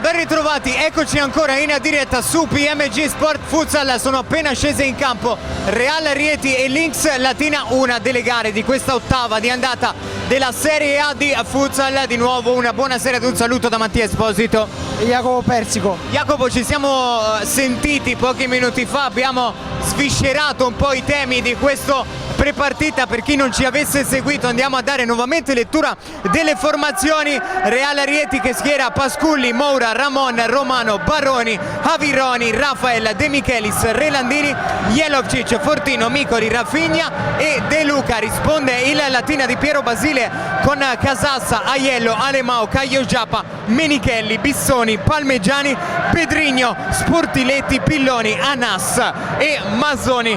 Ben ritrovati, eccoci ancora in diretta su PMG Sport Futsal. Sono appena scese in campo Real Rieti e Lynx Latina, una delle gare di questa ottava di andata della Serie A di Futsal. Di nuovo una buonasera ed un saluto da Mattia Esposito e Jacopo Persico. Jacopo, ci siamo sentiti pochi minuti fa, abbiamo sviscerato un po' i temi di questo prepartita. Per chi non ci avesse seguito, andiamo a dare nuovamente lettura delle formazioni. Real Rieti che schiera Pasculli, Moura, Ramon, Romano, Baroni, Avironi, Rafael, De Michelis, Relandini, Jelovcic, Fortino, Micoli, Rafinha e De Luca. Risponde il Latina di Piero Basile con Casassa, Aiello, Alemao, Caio Giappa, Menichelli, Bissoni, Palmegiani, Pedrigno, Sportiletti, Pilloni, Anas e Mazzoni.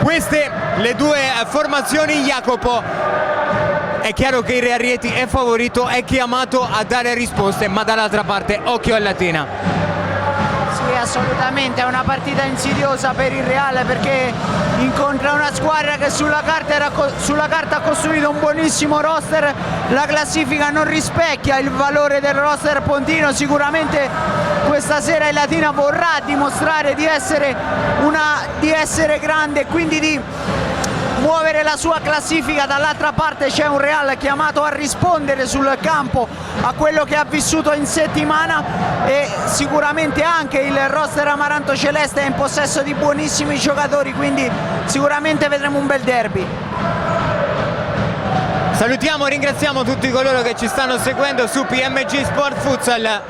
Queste le due formazioni. Jacopo, è chiaro che il Real Rieti è favorito, è chiamato a dare risposte, ma dall'altra parte occhio al Latina. Sì, assolutamente, è una partita insidiosa per il Real perché incontra una squadra che sulla carta ha costruito un buonissimo roster. La classifica non rispecchia il valore del roster pontino. Sicuramente questa sera il Latina vorrà dimostrare di essere grande e quindi di muovere la sua classifica. Dall'altra parte c'è un Real chiamato a rispondere sul campo a quello che ha vissuto in settimana e sicuramente anche il roster amaranto celeste è in possesso di buonissimi giocatori, quindi sicuramente vedremo un bel derby. Salutiamo e ringraziamo tutti coloro che ci stanno seguendo su PMG Sport Futsal.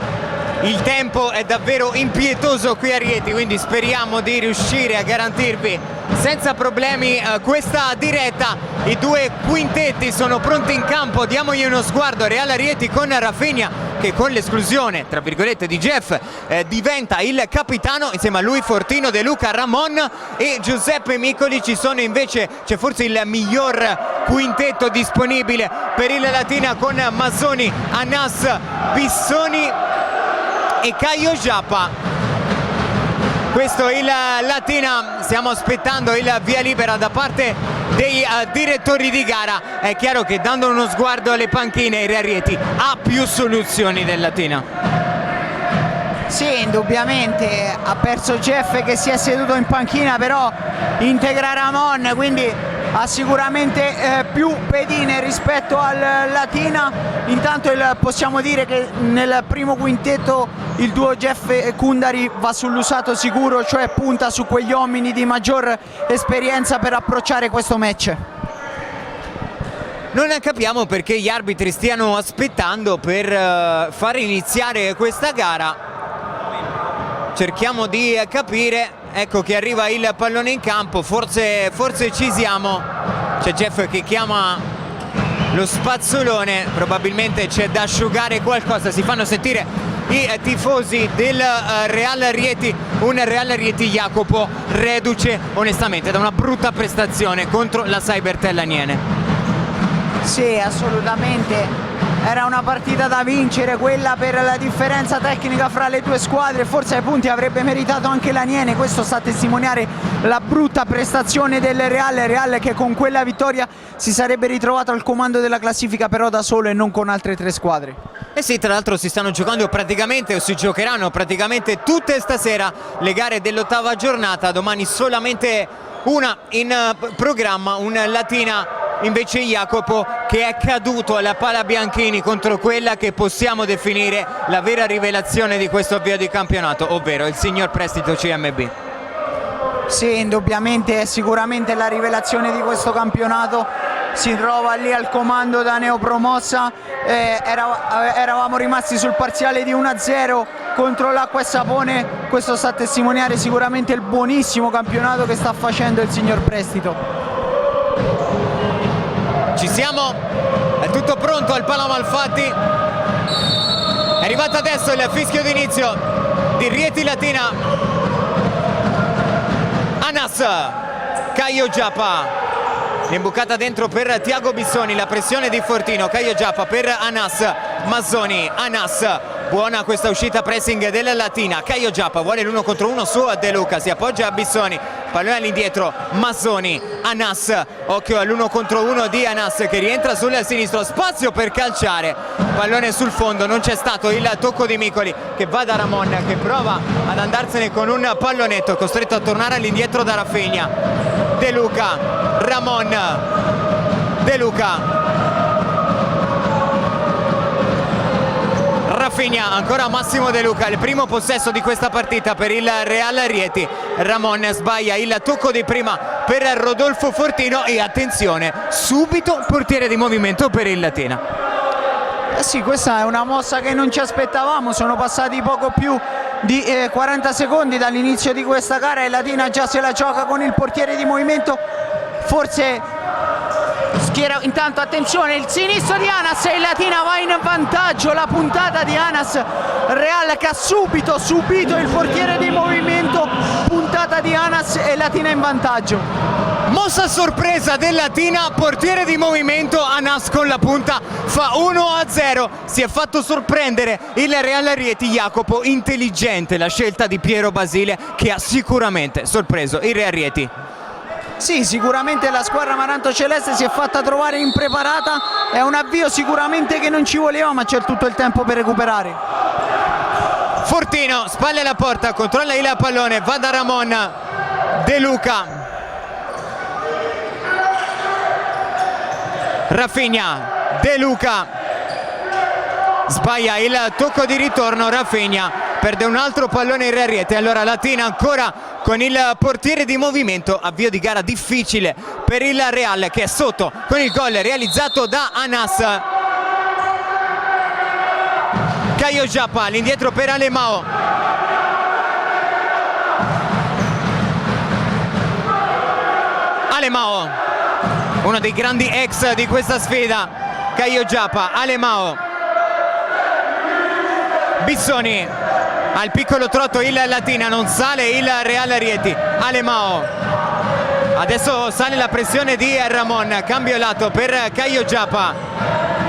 Il tempo è davvero impietoso qui a Rieti, quindi speriamo di riuscire a garantirvi senza problemi questa diretta. I due quintetti sono pronti in campo, diamogli uno sguardo. Real Rieti con Rafinha che con l'esclusione tra virgolette di Jeff diventa il capitano, insieme a lui Fortino, De Luca, Ramon e Giuseppe Micoli. C'è forse il miglior quintetto disponibile per il Latina con Mazzoni, Anas, Bissoni e Caio Giappa. Questo è il Latina, stiamo aspettando il via libera da parte dei direttori di gara. È chiaro che dando uno sguardo alle panchine il Real Rieti ha più soluzioni del Latina. Sì, indubbiamente ha perso Jeff che si è seduto in panchina, però integra Ramon, quindi ha sicuramente più pedine rispetto al Latina. Intanto possiamo dire che nel primo quintetto il duo Jeff e Kundari va sull'usato sicuro, cioè punta su quegli uomini di maggior esperienza per approcciare questo match. Non capiamo perché gli arbitri stiano aspettando per far iniziare questa gara. Cerchiamo di capire. Ecco che arriva il pallone in campo, forse ci siamo. C'è Jeff che chiama lo spazzolone, probabilmente c'è da asciugare qualcosa. Si fanno sentire i tifosi del Real Rieti, un Real Rieti, Jacopo, reduce onestamente da una brutta prestazione contro la Cybertel Aniene. Sì, assolutamente. Era una partita da vincere quella per la differenza tecnica fra le due squadre, forse ai punti avrebbe meritato anche l'Aniene. Questo sta a testimoniare la brutta prestazione del Real che con quella vittoria si sarebbe ritrovato al comando della classifica, però da solo e non con altre tre squadre. Eh sì, tra l'altro si stanno giocando praticamente, o si giocheranno praticamente tutte stasera le gare dell'ottava giornata. Domani solamente una in programma, un Latina invece Jacopo che è caduto alla Pala Bianchini contro quella che possiamo definire la vera rivelazione di questo avvio di campionato, ovvero il signor Prestito CMB. Sì, indubbiamente è sicuramente la rivelazione di questo campionato. Si trova lì al comando da neopromossa. Eravamo rimasti sul parziale di 1-0 contro l'Acqua e Sapone. Questo sta a testimoniare sicuramente il buonissimo campionato che sta facendo il signor Prestito. Ci siamo, è tutto pronto al Pala Malfatti. È arrivato adesso il fischio d'inizio di Rieti Latina. Anas, Caio Giappa, l'imbucata dentro per Tiago Bissoni, la pressione di Fortino, Caio Giappa per Anas, Mazzoni, Anas, buona questa uscita pressing della Latina. Caio Giappa vuole l'1 contro 1 su De Luca, si appoggia a Bissoni, pallone all'indietro, Mazzoni, Anas, occhio all'1 contro 1 di Anas che rientra sul sinistro, spazio per calciare, pallone sul fondo, non c'è stato il tocco di Micoli che va da Ramon che prova ad andarsene con un pallonetto, costretto a tornare all'indietro da Rafinha. De Luca, Ramon, De Luca, Rafinha, ancora Massimo De Luca, il primo possesso di questa partita per il Real Rieti. Ramon sbaglia il tocco di prima per Rodolfo Fortino e attenzione, subito portiere di movimento per il Latina. Sì, questa è una mossa che non ci aspettavamo, sono passati poco più di 40 secondi dall'inizio di questa gara e Latina già se la gioca con il portiere di movimento, forse schiera. Intanto attenzione, il sinistro di Anas e Latina va in vantaggio, la puntata di Anas, Real che ha subito il portiere di movimento, puntata di Anas e Latina in vantaggio. Mossa sorpresa del Latina, portiere di movimento, Anas con la punta fa 1-0, si è fatto sorprendere il Real Rieti. Jacopo, intelligente la scelta di Piero Basile che ha sicuramente sorpreso il Real Rieti. Sì, sicuramente la squadra amaranto-celeste si è fatta trovare impreparata, è un avvio sicuramente che non ci voleva, ma c'è tutto il tempo per recuperare. Fortino, spalle alla porta, controlla il pallone, va da Ramon, De Luca, Rafinha, De Luca, sbaglia il tocco di ritorno, Rafinha, perde un altro pallone in Real Rieti, allora Latina ancora con il portiere di movimento, avvio di gara difficile per il Real che è sotto con il gol realizzato da Anas. Caio Giappa all'indietro per Alemao, Alemao, uno dei grandi ex di questa sfida. Caio Giappa, Alemao, Bissoni, al piccolo trotto il Latina, non sale il Real Rieti. Alemao, adesso sale la pressione di Ramon, cambio lato per Caio Giappa,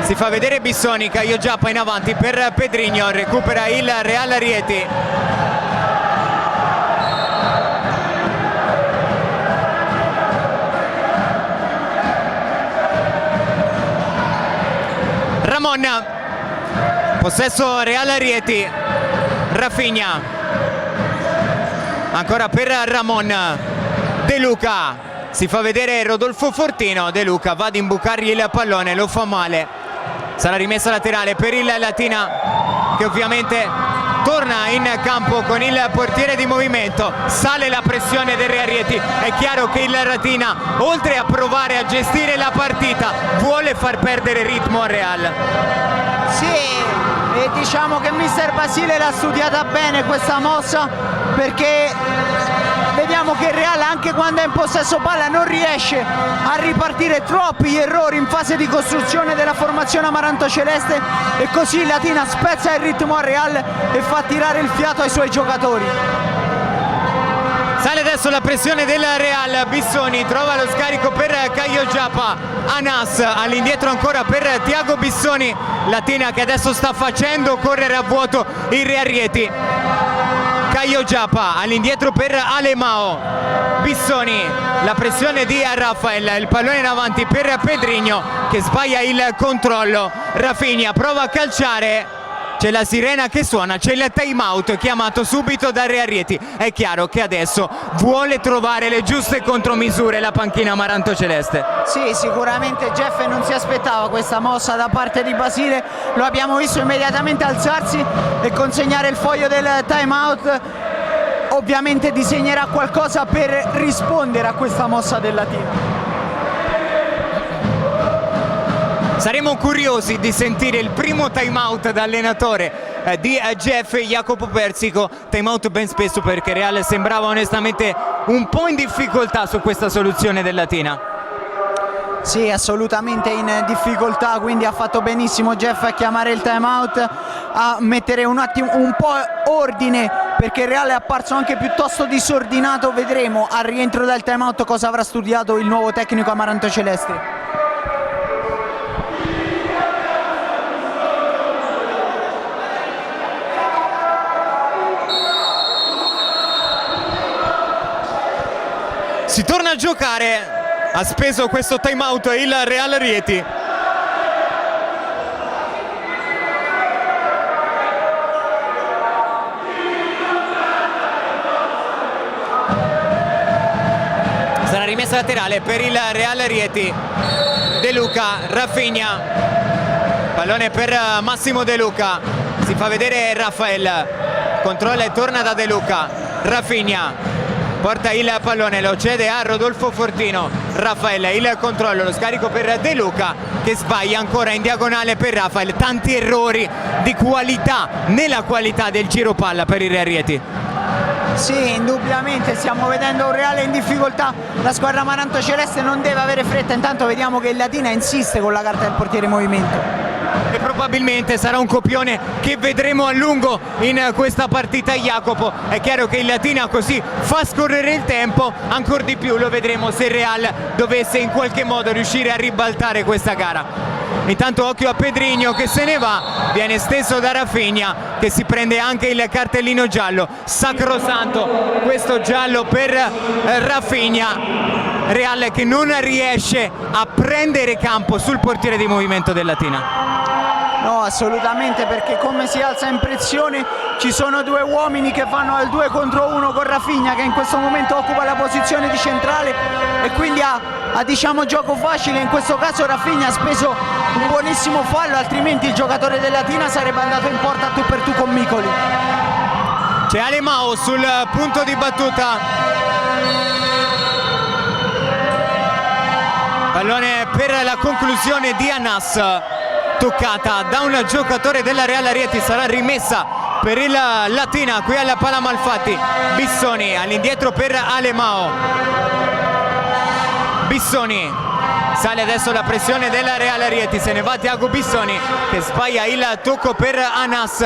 si fa vedere Bissoni, Caio Giappa in avanti per Pedrinho, recupera il Real Rieti. Ramon, possesso Real Rieti, Rafinha, ancora per Ramon, De Luca, si fa vedere Rodolfo Fortino, De Luca va ad imbucargli il pallone, lo fa male, sarà rimessa laterale per il Latina che ovviamente torna in campo con il portiere di movimento, sale la pressione del Real Rieti, è chiaro che il Latina oltre a provare a gestire la partita vuole far perdere ritmo al Real. Sì, e diciamo che mister Basile l'ha studiata bene questa mossa, perché vediamo che il Real anche quando è in possesso palla non riesce a ripartire, troppi gli errori in fase di costruzione della formazione amaranto-celeste e così il Latina spezza il ritmo al Real e fa tirare il fiato ai suoi giocatori. Sale adesso la pressione del Real, Bissoni trova lo scarico per Caio Giappa, Anas all'indietro ancora per Tiago Bissoni, Latina che adesso sta facendo correre a vuoto il Real Rieti. Caio Giappa all'indietro per Alemao, Bissoni, la pressione di Rafael, il pallone in avanti per Pedrinho che sbaglia il controllo, Rafinha prova a calciare. C'è la sirena che suona, c'è il time out chiamato subito da Real Rieti. È chiaro che adesso vuole trovare le giuste contromisure la panchina amaranto-celeste. Sì, sicuramente Jeff non si aspettava questa mossa da parte di Basile, lo abbiamo visto immediatamente alzarsi e consegnare il foglio del time out. Ovviamente disegnerà qualcosa per rispondere a questa mossa del Latino. Saremo curiosi di sentire il primo time out da allenatore di Jeff, Jacopo Persico. Time out ben spesso perché Real sembrava onestamente un po' in difficoltà su questa soluzione del Latina. Sì, assolutamente in difficoltà, quindi ha fatto benissimo Jeff a chiamare il time out, a mettere un attimo un po' ordine, perché il Real è apparso anche piuttosto disordinato. Vedremo al rientro dal time out cosa avrà studiato il nuovo tecnico amaranto-celeste. Si torna a giocare, ha speso questo time out il Real Rieti. Sarà rimessa laterale per il Real Rieti. De Luca, Rafinha, pallone per Massimo De Luca, si fa vedere Rafael, controlla e torna da De Luca. Rafinha porta il pallone, lo cede a Rodolfo Fortino. Rafael, il controllo, lo scarico per De Luca che sbaglia ancora in diagonale per Rafael. Tanti errori di qualità nella qualità del giro palla per il Real Rieti. Sì, indubbiamente stiamo vedendo un Reale in difficoltà, la squadra amaranto-celeste non deve avere fretta, intanto vediamo che il Latina insiste con la carta del portiere in movimento. E probabilmente sarà un copione che vedremo a lungo in questa partita, Jacopo. È chiaro che il Latina così fa scorrere il tempo, ancora di più lo vedremo se il Real dovesse in qualche modo riuscire a ribaltare questa gara. Intanto occhio a Pedrinho che se ne va, viene steso da Rafinha che si prende anche il cartellino giallo, sacrosanto questo giallo per Rafinha. Real che non riesce a prendere campo sul portiere di movimento del Latina. No, assolutamente, perché come si alza in pressione ci sono due uomini che vanno al 2 contro 1 con Rafinha che in questo momento occupa la posizione di centrale e quindi ha diciamo gioco facile. In questo caso Rafinha ha speso un buonissimo fallo, altrimenti il giocatore del Latina sarebbe andato in porta a tu per tu con Micoli. C'è Alemao sul punto di battuta, pallone per la conclusione di Anas, toccata da un giocatore della Real Rieti, sarà rimessa per il Latina qui alla Pala Malfatti. Bissoni all'indietro per Alemao, Bissoni, sale adesso la pressione della Real Rieti, se ne va Thiago Bissoni che sbaglia il tocco per Anas.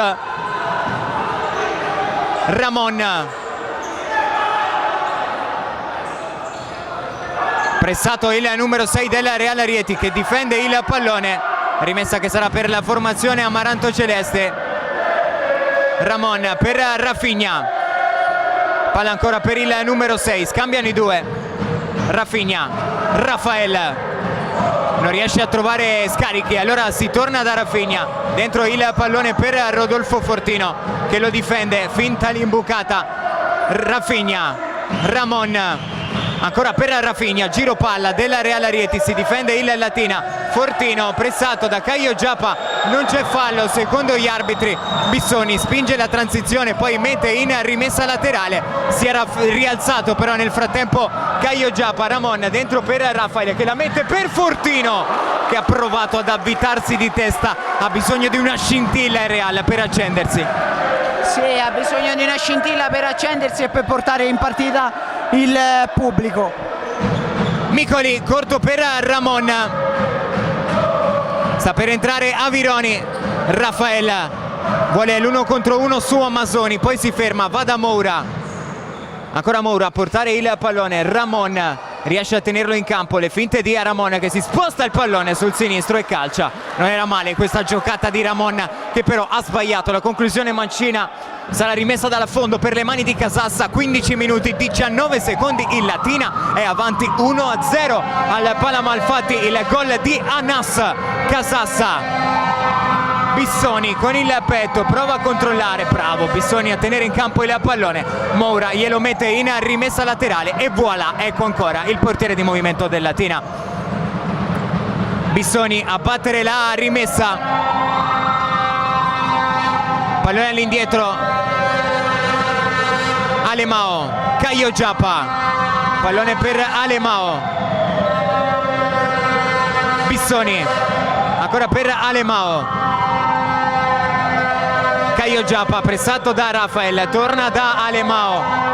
Ramon, pressato il numero 6 della Real Rieti che difende il pallone, rimessa che sarà per la formazione amaranto celeste. Ramon per Rafinha, palla ancora per il numero 6, scambiano i due. Rafinha, Rafael non riesce a trovare scarichi, allora si torna da Rafinha, dentro il pallone per Rodolfo Fortino che lo difende, finta l'imbucata. Rafinha, Ramon, ancora per Rafinha, giro palla della Real Rieti, si difende il Latina. Fortino pressato da Caio Giappa, non c'è fallo secondo gli arbitri. Bissoni spinge la transizione, poi mette in rimessa laterale, si era rialzato però nel frattempo Caio Giappa. Ramon dentro per Rafael che la mette per Fortino che ha provato ad avvitarsi di testa, ha bisogno di una scintilla il Real per accendersi. Sì, ha bisogno di una scintilla per accendersi e per portare in partita il pubblico. Micoli corto per Ramon, sta per entrare Avironi. Rafael vuole l'1 contro 1 su Masoni, poi si ferma, va da Moura, ancora Moura a portare il pallone. Ramon riesce a tenerlo in campo, le finte di Ramon che si sposta il pallone sul sinistro e calcia. Non era male questa giocata di Ramon che però ha sbagliato la conclusione mancina. Sarà rimessa dal fondo per le mani di Casassa. 15 minuti 19 secondi, il Latina è avanti 1-0 al Pala Malfatti, il gol di Anas. Casassa, Bissoni con il petto, prova a controllare, bravo Bissoni a tenere in campo il pallone. Moura glielo mette in rimessa laterale e voilà, ecco ancora il portiere di movimento del Latina. Bissoni a battere la rimessa, pallone all'indietro. Alemao, Caio Giappa, pallone per Alemao. Bissoni, ancora per Alemao. Caio Giappa pressato da Rafael, torna da Alemao.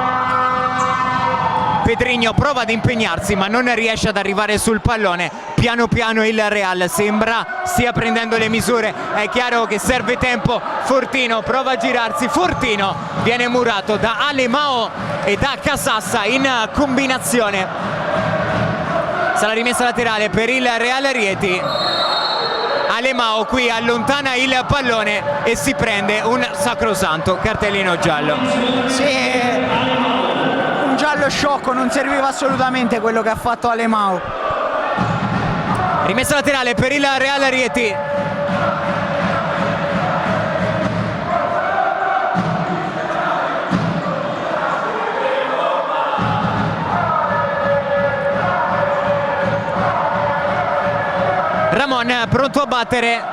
Pedrinho prova ad impegnarsi ma non riesce ad arrivare sul pallone. Piano piano il Real sembra stia prendendo le misure, è chiaro che serve tempo. Fortino prova a girarsi, Fortino viene murato da Alemao e da Casassa in combinazione. Sarà rimessa laterale per il Real Rieti. Alemao qui allontana il pallone e si prende un sacrosanto cartellino giallo. Sì, un giallo lo sciocco, non serviva assolutamente quello che ha fatto Alemão. Rimessa laterale per il Real Rieti. Ramon pronto a battere.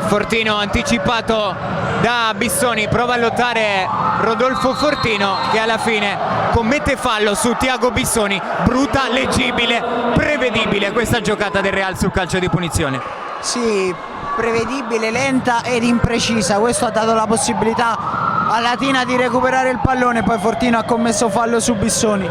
Fortino anticipato da Bissoni, prova a lottare Rodolfo Fortino che alla fine commette fallo su Thiago Bissoni. Brutta, leggibile, prevedibile questa giocata del Real sul calcio di punizione. Sì, prevedibile, lenta ed imprecisa. Questo ha dato la possibilità a Latina di recuperare il pallone, poi Fortino ha commesso fallo su Bissoni.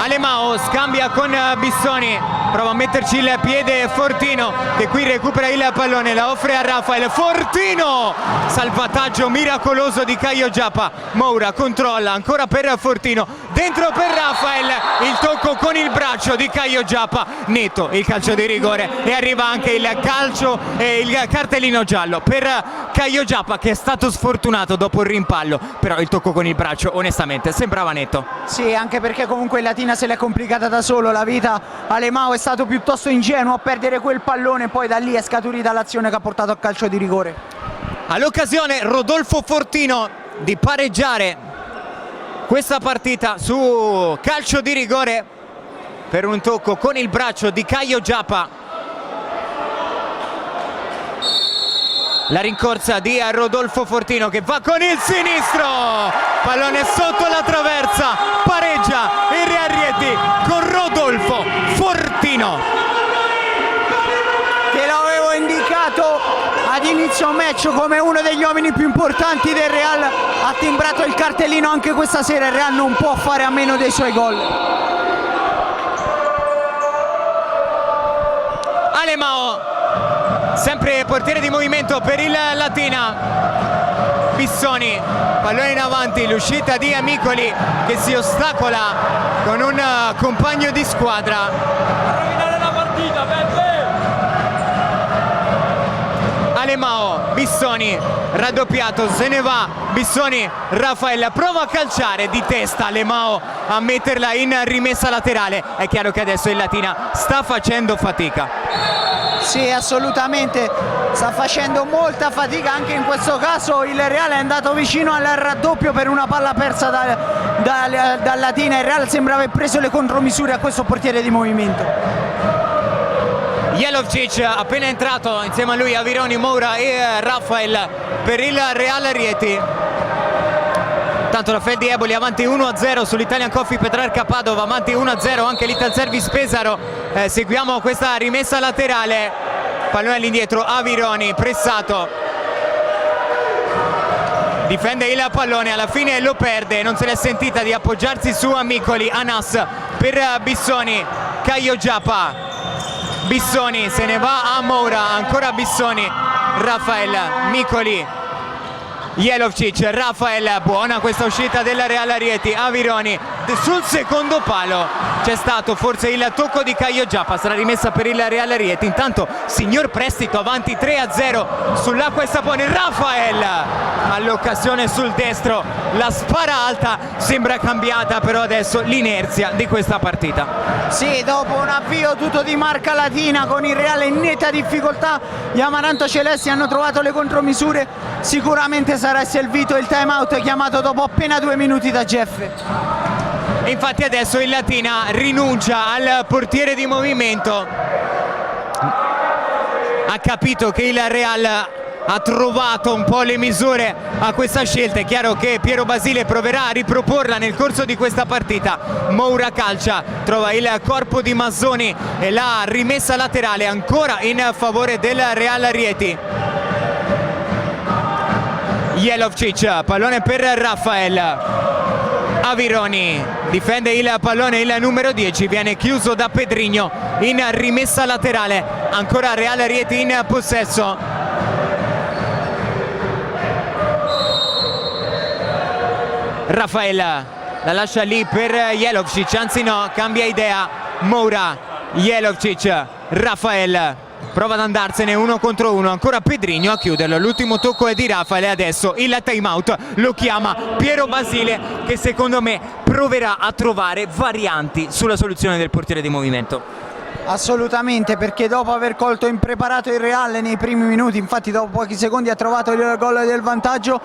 Alemão scambia con Bissoni, prova a metterci il piede Fortino che qui recupera il pallone, la offre a Rafael. Fortino, salvataggio miracoloso di Caio Giappa. Moura controlla ancora per Fortino, dentro per Rafael, il tocco con il braccio di Caio Giappa, netto il calcio di rigore e arriva anche il calcio e il cartellino giallo per Caio Giappa che è stato sfortunato dopo il rimpallo, però il tocco con il braccio onestamente sembrava netto. Sì, anche perché comunque Latina se l'è complicata da solo la vita. Alemão è stato piuttosto ingenuo a perdere quel pallone, poi da lì è scaturita l'azione che ha portato a calcio di rigore. All'occasione Rodolfo Fortino di pareggiare questa partita su calcio di rigore per un tocco con il braccio di Caio Giappa. La rincorsa di Rodolfo Fortino che va con il sinistro, pallone sotto la traversa, pareggia il Real Rieti con Rodolfo Fortino. Che l'avevo indicato ad inizio match come uno degli uomini più importanti del Real, ha timbrato il cartellino anche questa sera. Il Real non può fare a meno dei suoi gol. Alemão, sempre portiere di movimento per il Latina. Bissoni, pallone in avanti, l'uscita di Amicoli che si ostacola con un compagno di squadra. Rovinare la partita, Peppe! Alemão, Bissoni, raddoppiato, se ne va Bissoni, Rafael prova a calciare di testa Alemão a metterla in rimessa laterale. È chiaro che adesso il Latina sta facendo fatica. Sì, assolutamente, sta facendo molta fatica anche in questo caso. Il Real è andato vicino al raddoppio per una palla persa dal Latina. Il Real sembra aver preso le contromisure a questo portiere di movimento. Jelovčić appena entrato, insieme a lui Avironi, Moura e Rafael per il Real Rieti. Tanto Rafael Di Eboli avanti 1-0 sull'Italian Coffee Petrarca Padova, avanti 1-0 anche l'Ital Service Pesaro. Seguiamo questa rimessa laterale, pallone all'indietro, Avironi pressato, difende il pallone, alla fine lo perde, non se l'è sentita di appoggiarsi su Amicoli. Anas per Bissoni, Caio Giappa, Bissoni se ne va a Moura, ancora Bissoni, Rafael, Micoli, Jelovčić, Rafael, buona questa uscita della Real Rieti. Avironi sul secondo palo, c'è stato forse il tocco di Caio Giappa, sarà rimessa per il Real Rieti. Intanto signor Prestito avanti 3-0 sull'Acqua e Sapone. Rafael all'occasione sul destro, la spara alta, sembra cambiata però adesso l'inerzia di questa partita. Sì, dopo un avvio tutto di marca Latina con il Real in netta difficoltà, gli Amaranto Celesti hanno trovato le contromisure. Sicuramente sarà servito il time out chiamato dopo appena 2 minuti da Jeff. Infatti adesso il Latina rinuncia al portiere di movimento, ha capito che il Real ha trovato un po' le misure a questa scelta. È chiaro che Piero Basile proverà a riproporla nel corso di questa partita. Moura calcia, trova il corpo di Mazzoni e la rimessa laterale ancora in favore del Real Rieti. Jelovčić, pallone per Rafael. Avironi difende il pallone, il numero 10 viene chiuso da Pedrinho in rimessa laterale, ancora Real Rieti in possesso. Rafael la lascia lì per Jelovčić, anzi no, cambia idea. Moura, Jelovčić, Rafael. prova ad andarsene 1 contro 1, ancora Pedrinho a chiuderlo, l'ultimo tocco è di Rafael e adesso il time out lo chiama Piero Basile, che secondo me proverà a trovare varianti sulla soluzione del portiere di movimento. Assolutamente, perché dopo aver colto impreparato il Real nei primi minuti, infatti dopo pochi secondi ha trovato il gol del vantaggio,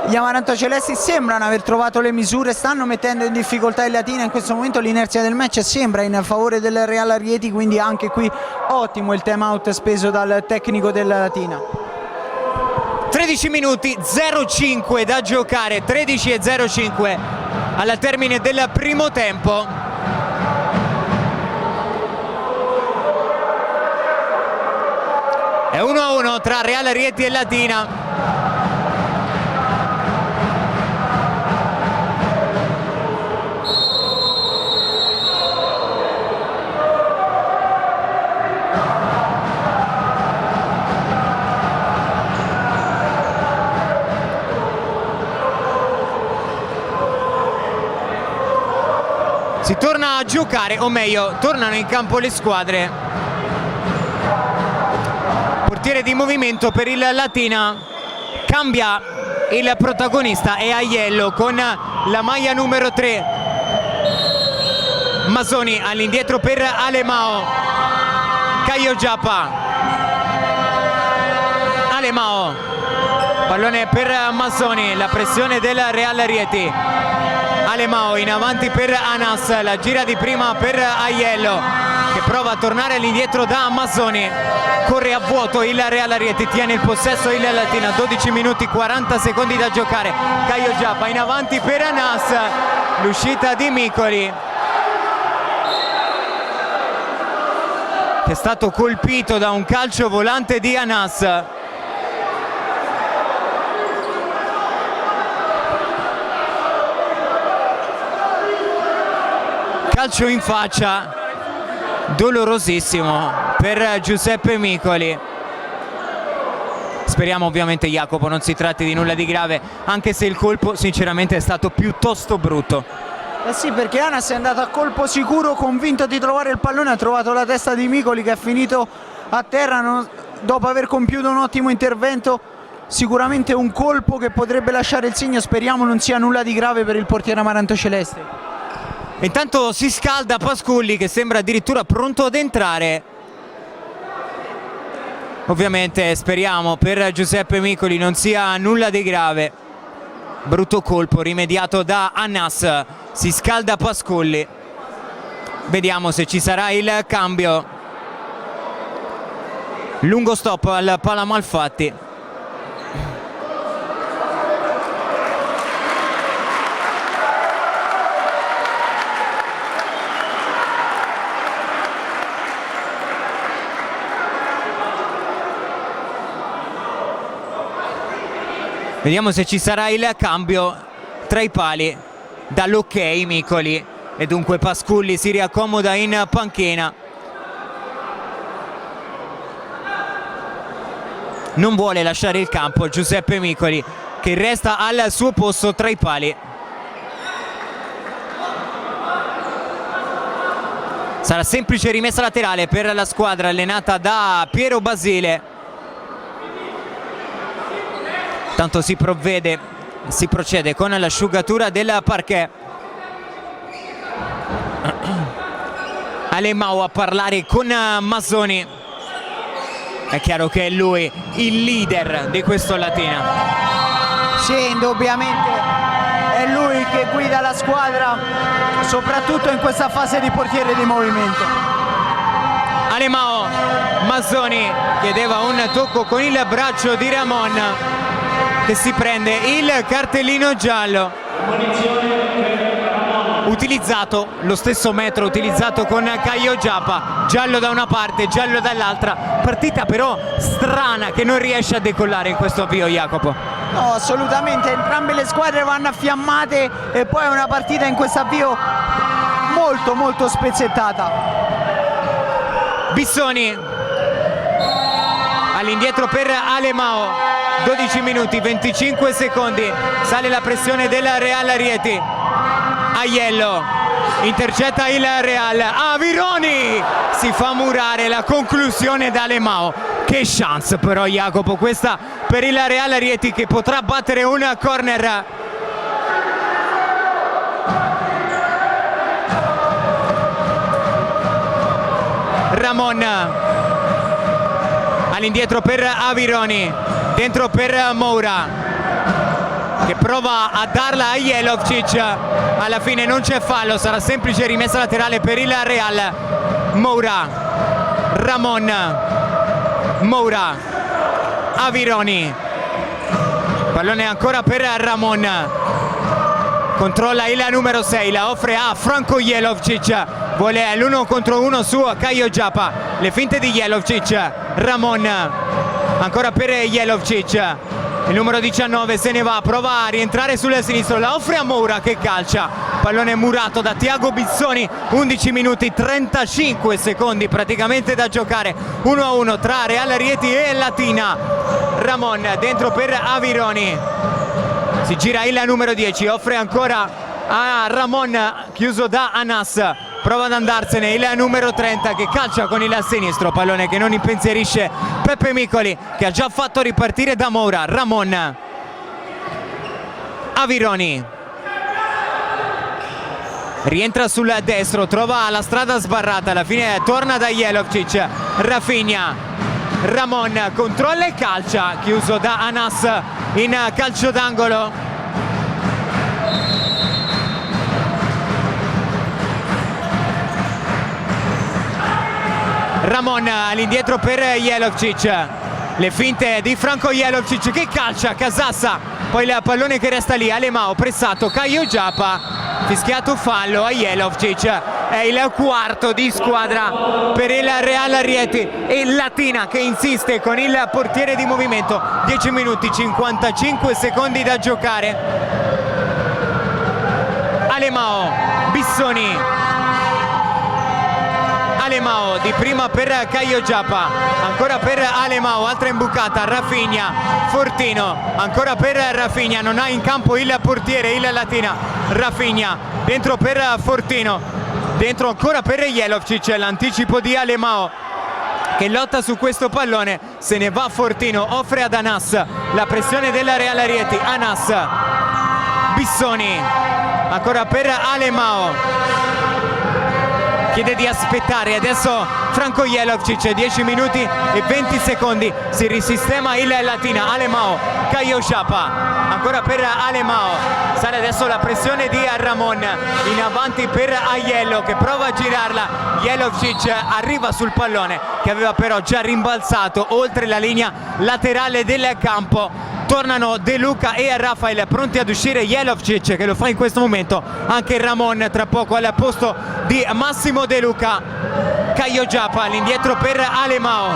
gli amarantocelesti sembrano aver trovato le misure, stanno mettendo in difficoltà il Latina. In questo momento l'inerzia del match sembra in favore del Real Rieti, quindi anche qui ottimo il time out speso dal tecnico della Latina. 13 minuti 0-5 da giocare, 13-0-5 al termine del primo tempo. È 1-1 tra Real Rieti e Latina. Si torna a giocare, o meglio, tornano in campo le squadre. Portiere di movimento per il Latina, cambia il protagonista, è Aiello con la maglia numero 3. Masoni all'indietro per Alemao, Caio Giappa, Alemao, pallone per Masoni, la pressione del Real Rieti. Alemao in avanti per Anas, la gira di prima per Aiello che prova a tornare all'indietro da Masoni, corre a vuoto il Real Rieti, tiene il possesso il Latina, 12 minuti 40 secondi da giocare. Caio Giappa in avanti per Anas, l'uscita di Micoli che è stato colpito da un calcio volante di Anas. Calcio in faccia dolorosissimo per Giuseppe Micoli. Speriamo ovviamente, Jacopo, non si tratti di nulla di grave, anche se il colpo sinceramente è stato piuttosto brutto. Eh sì, perché Anas è andato a colpo sicuro, convinto di trovare il pallone, ha trovato la testa di Micoli che è finito a terra dopo aver compiuto un ottimo intervento. Sicuramente un colpo che potrebbe lasciare il segno, speriamo non sia nulla di grave per il portiere amarantoceleste. Intanto si scalda Pasculli che sembra addirittura pronto ad entrare. Ovviamente speriamo per Giuseppe Micoli non sia nulla di grave. Brutto colpo rimediato da Anas, si scalda Pasculli. Vediamo se ci sarà il cambio. Lungo stop al Palamalfatti. Vediamo se ci sarà il cambio tra i pali, dall'ok Micoli, e dunque Pasculli si riaccomoda in panchina. Non vuole lasciare il campo Giuseppe Micoli, che resta al suo posto tra i pali. Sarà semplice rimessa laterale per la squadra allenata da Piero Basile. Tanto si procede con l'asciugatura del parquet. Alemao a parlare con Masoni. È chiaro che è lui il leader di questo Latina. Sì, indubbiamente è lui che guida la squadra, soprattutto in questa fase di portiere di movimento. Alemao, Masoni chiedeva un tocco con il braccio di Ramon, che si prende il cartellino giallo. Utilizzato lo stesso metro utilizzato con Caio Giappa, giallo da una parte, giallo dall'altra. Partita però strana che non riesce a decollare in questo avvio, Jacopo. No, assolutamente, entrambe le squadre vanno affiammate e poi è una partita in questo avvio molto molto spezzettata. Bissoni all'indietro per Alemao. 12 minuti 25 secondi, sale la pressione del Real Rieti. Aiello intercetta il Real. Avironi si fa murare, la conclusione da Alemao. Che chance però, Jacopo, questa per il Real Rieti, che potrà battere un corner. Ramon all'indietro per Avironi, dentro per Moura che prova a darla a Jelovčić. Alla fine non c'è fallo, sarà semplice rimessa laterale per il Real. Moura, Ramon, Moura, Avironi, pallone ancora per Ramon, controlla il numero 6, la offre a Franco Jelovčić, vuole l'1 contro 1 su Caio Giappa, le finte di Jelovčić. Ramon ancora per Jelovčić, il numero 19 se ne va, prova a rientrare sul sinistro, la offre a Moura che calcia, pallone murato da Thiago Bissoni. 11 minuti 35 secondi praticamente da giocare, 1-1 tra Real Rieti e Latina. Ramon dentro per Avironi, si gira il numero 10, offre ancora a Ramon, chiuso da Anas, prova ad andarsene il numero 30 che calcia con il sinistro, pallone che non impensierisce Peppe Micoli, che ha già fatto ripartire da Moura. Ramon, Avironi, rientra sul destro, trova la strada sbarrata, alla fine torna da Jelovčić. Rafinha, Ramon controlla e calcia, chiuso da Anas in calcio d'angolo. Ramon all'indietro per Jelovčić, le finte di Franco Jelovčić che calcia, Casassa, poi il pallone che resta lì, Alemao pressato, Caio Giappa, fischiato fallo a Jelovčić. È il quarto di squadra per il Real Rieti e Latina che insiste con il portiere di movimento. 10 minuti 55 secondi da giocare. Alemao, Bissoni, Alemao di prima per Caio Giappa, ancora per Alemao, altra imbucata, Rafinha, Fortino, ancora per Rafinha, non ha in campo il portiere, il Latina. Rafinha dentro per Fortino, dentro ancora per Jelovčić, l'anticipo di Alemao che lotta su questo pallone, se ne va Fortino, offre ad Anas, la pressione della Real Rieti. Anas, Bissoni, ancora per Alemao, chiede di aspettare, adesso Franco Jelovčić, 10 minuti e 20 secondi, si risistema il Latina. Alemao, Caio Giappa, ancora per Alemao, sale adesso la pressione di Ramon, in avanti per Aiello che prova a girarla, Jelovčić arriva sul pallone che aveva però già rimbalzato oltre la linea laterale del campo. Tornano De Luca e Rafael pronti ad uscire, Jelovčić che lo fa in questo momento, anche Ramon tra poco al posto di Massimo De Luca. Caio Giappa all'indietro per Alemao,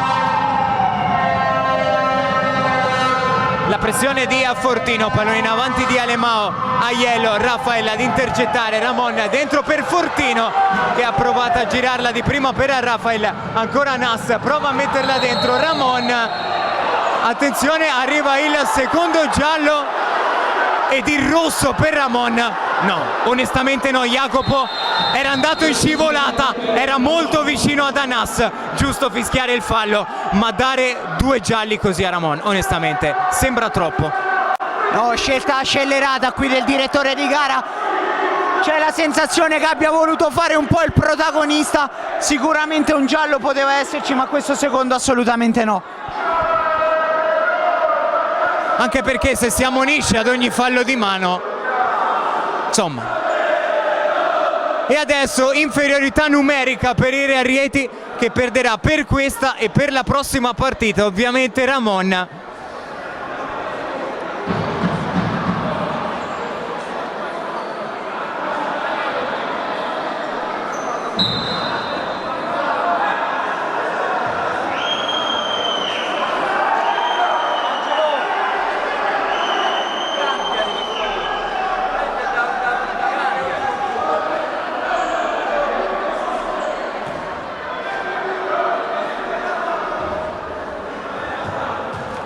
la pressione di Fortino, pallone in avanti di Alemao, Aiello, Rafael ad intercettare, Ramon dentro per Fortino che ha provato a girarla di prima per Rafael, ancora Nas, prova a metterla dentro, Ramon, attenzione, arriva il secondo giallo ed il rosso per Ramon. No, onestamente no, Jacopo era andato in scivolata, era molto vicino ad Anas, giusto fischiare il fallo, ma dare 2 gialli così a Ramon onestamente sembra troppo. No, scelta accelerata qui del direttore di gara, c'è la sensazione che abbia voluto fare un po' il protagonista, sicuramente un giallo poteva esserci, ma questo secondo assolutamente no. Anche perché se si ammonisce ad ogni fallo di mano, insomma. E adesso inferiorità numerica per il Real Rieti che perderà per questa e per la prossima partita, ovviamente Ramon.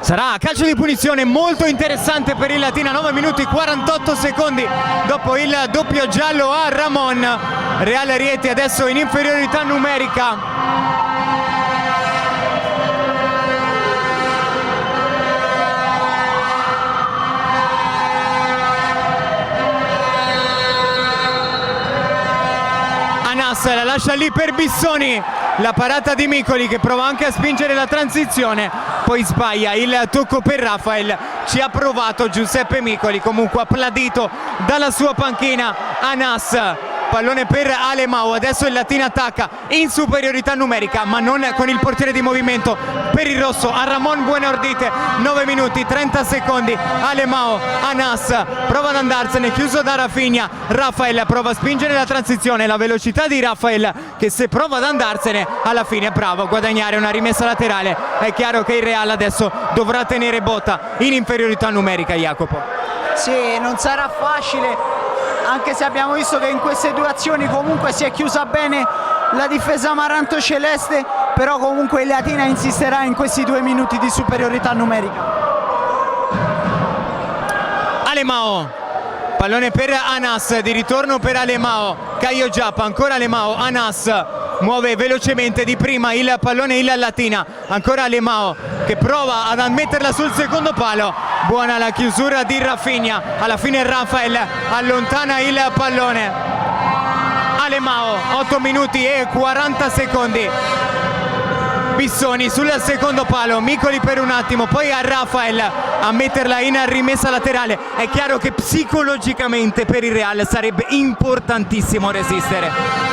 Sarà calcio di punizione molto interessante per il Latina, 9 minuti 48 secondi dopo il doppio giallo a Ramon. Real Rieti adesso in inferiorità numerica. Anas la lascia lì per Bissoni, la parata di Micoli che prova anche a spingere la transizione, poi sbaglia il tocco per Rafael. Ci ha provato Giuseppe Micoli, comunque applaudito dalla sua panchina. Anas, pallone per Alemao, adesso il Latina attacca in superiorità numerica ma non con il portiere di movimento per il rosso. A Ramon Buenordite, 9 minuti 30 secondi. Alemao, Anas prova ad andarsene, chiuso da Rafinha. Rafael prova a spingere la transizione, la velocità di Rafael che se prova ad andarsene alla fine è bravo a guadagnare una rimessa laterale. È chiaro che il Real adesso dovrà tenere botta in inferiorità numerica, Jacopo. Sì, non sarà facile, anche se abbiamo visto che in queste due azioni comunque si è chiusa bene la difesa amaranto celeste, però comunque il Latina insisterà in questi 2 minuti di superiorità numerica. Alemao, pallone per Anas, di ritorno per Alemao. Caio Giappa, ancora Alemao. Anas muove velocemente di prima il pallone il Latina, ancora Alemao che prova ad metterla sul secondo palo. Buona la chiusura di Rafinha, alla fine Rafael allontana il pallone. Alemao, 8 minuti e 40 secondi. Bissoni sul secondo palo, Micoli per un attimo, poi a Rafael a metterla in rimessa laterale. È chiaro che psicologicamente per il Real sarebbe importantissimo resistere.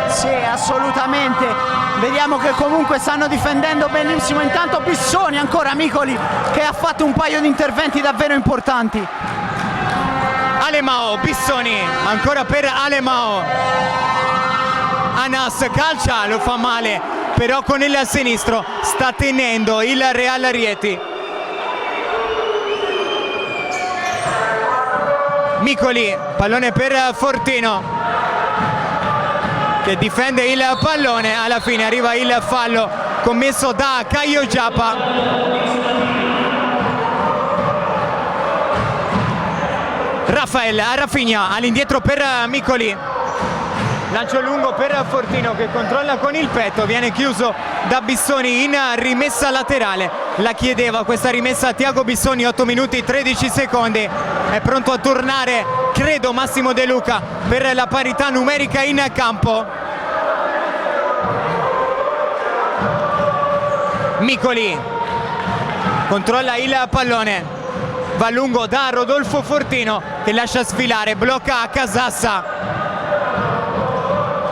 Sì, assolutamente. Vediamo che comunque stanno difendendo benissimo. Intanto Bissoni, ancora Micoli che ha fatto un paio di interventi davvero importanti. Alemao, Bissoni, ancora per Alemao. Anas calcia, lo fa male, però con il sinistro sta tenendo il Real Rieti. Micoli, pallone per Fortino che difende il pallone, alla fine arriva il fallo commesso da Caio Giappa. Rafael a Rafinha, all'indietro per Micoli, lancio lungo per Fortino che controlla con il petto, viene chiuso da Bissoni in rimessa laterale. La chiedeva questa rimessa a Thiago Bissoni, 8 minuti 13 secondi. È pronto a tornare, credo, Massimo De Luca per la parità numerica in campo. Micoli controlla il pallone, va lungo da Rodolfo Fortino che lascia sfilare, blocca a Casassa.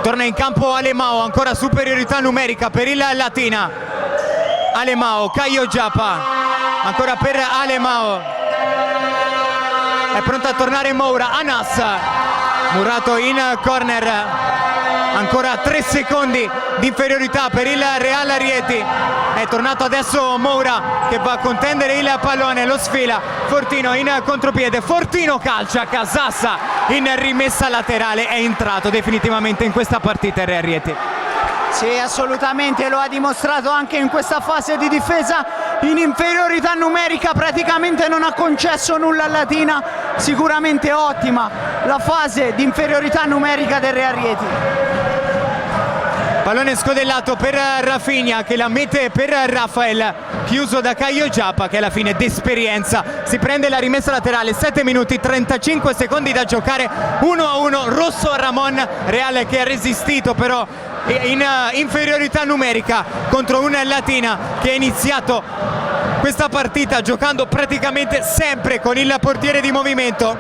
Torna in campo Alemao, ancora superiorità numerica per il Latina. Alemao, Caio Giappa, ancora per Alemao. È pronto a tornare Moura. Anas, murato in corner. Ancora 3 secondi di inferiorità per il Real Rieti. È tornato adesso Moura che va a contendere il pallone, lo sfila Fortino in contropiede. Fortino calcia, Casassa in rimessa laterale. È entrato definitivamente in questa partita il Real Rieti. Sì, assolutamente, lo ha dimostrato anche in questa fase di difesa in inferiorità numerica, praticamente non ha concesso nulla al Latina. Sicuramente ottima la fase di inferiorità numerica del Real Rieti. Pallone scodellato per Rafinha che la mette per Rafael, chiuso da Caio Giappa che alla fine d'esperienza si prende la rimessa laterale. 7 minuti 35 secondi da giocare, 1-1, rosso a Ramon. Real che ha resistito però in inferiorità numerica contro una Latina che ha iniziato questa partita giocando praticamente sempre con il portiere di movimento.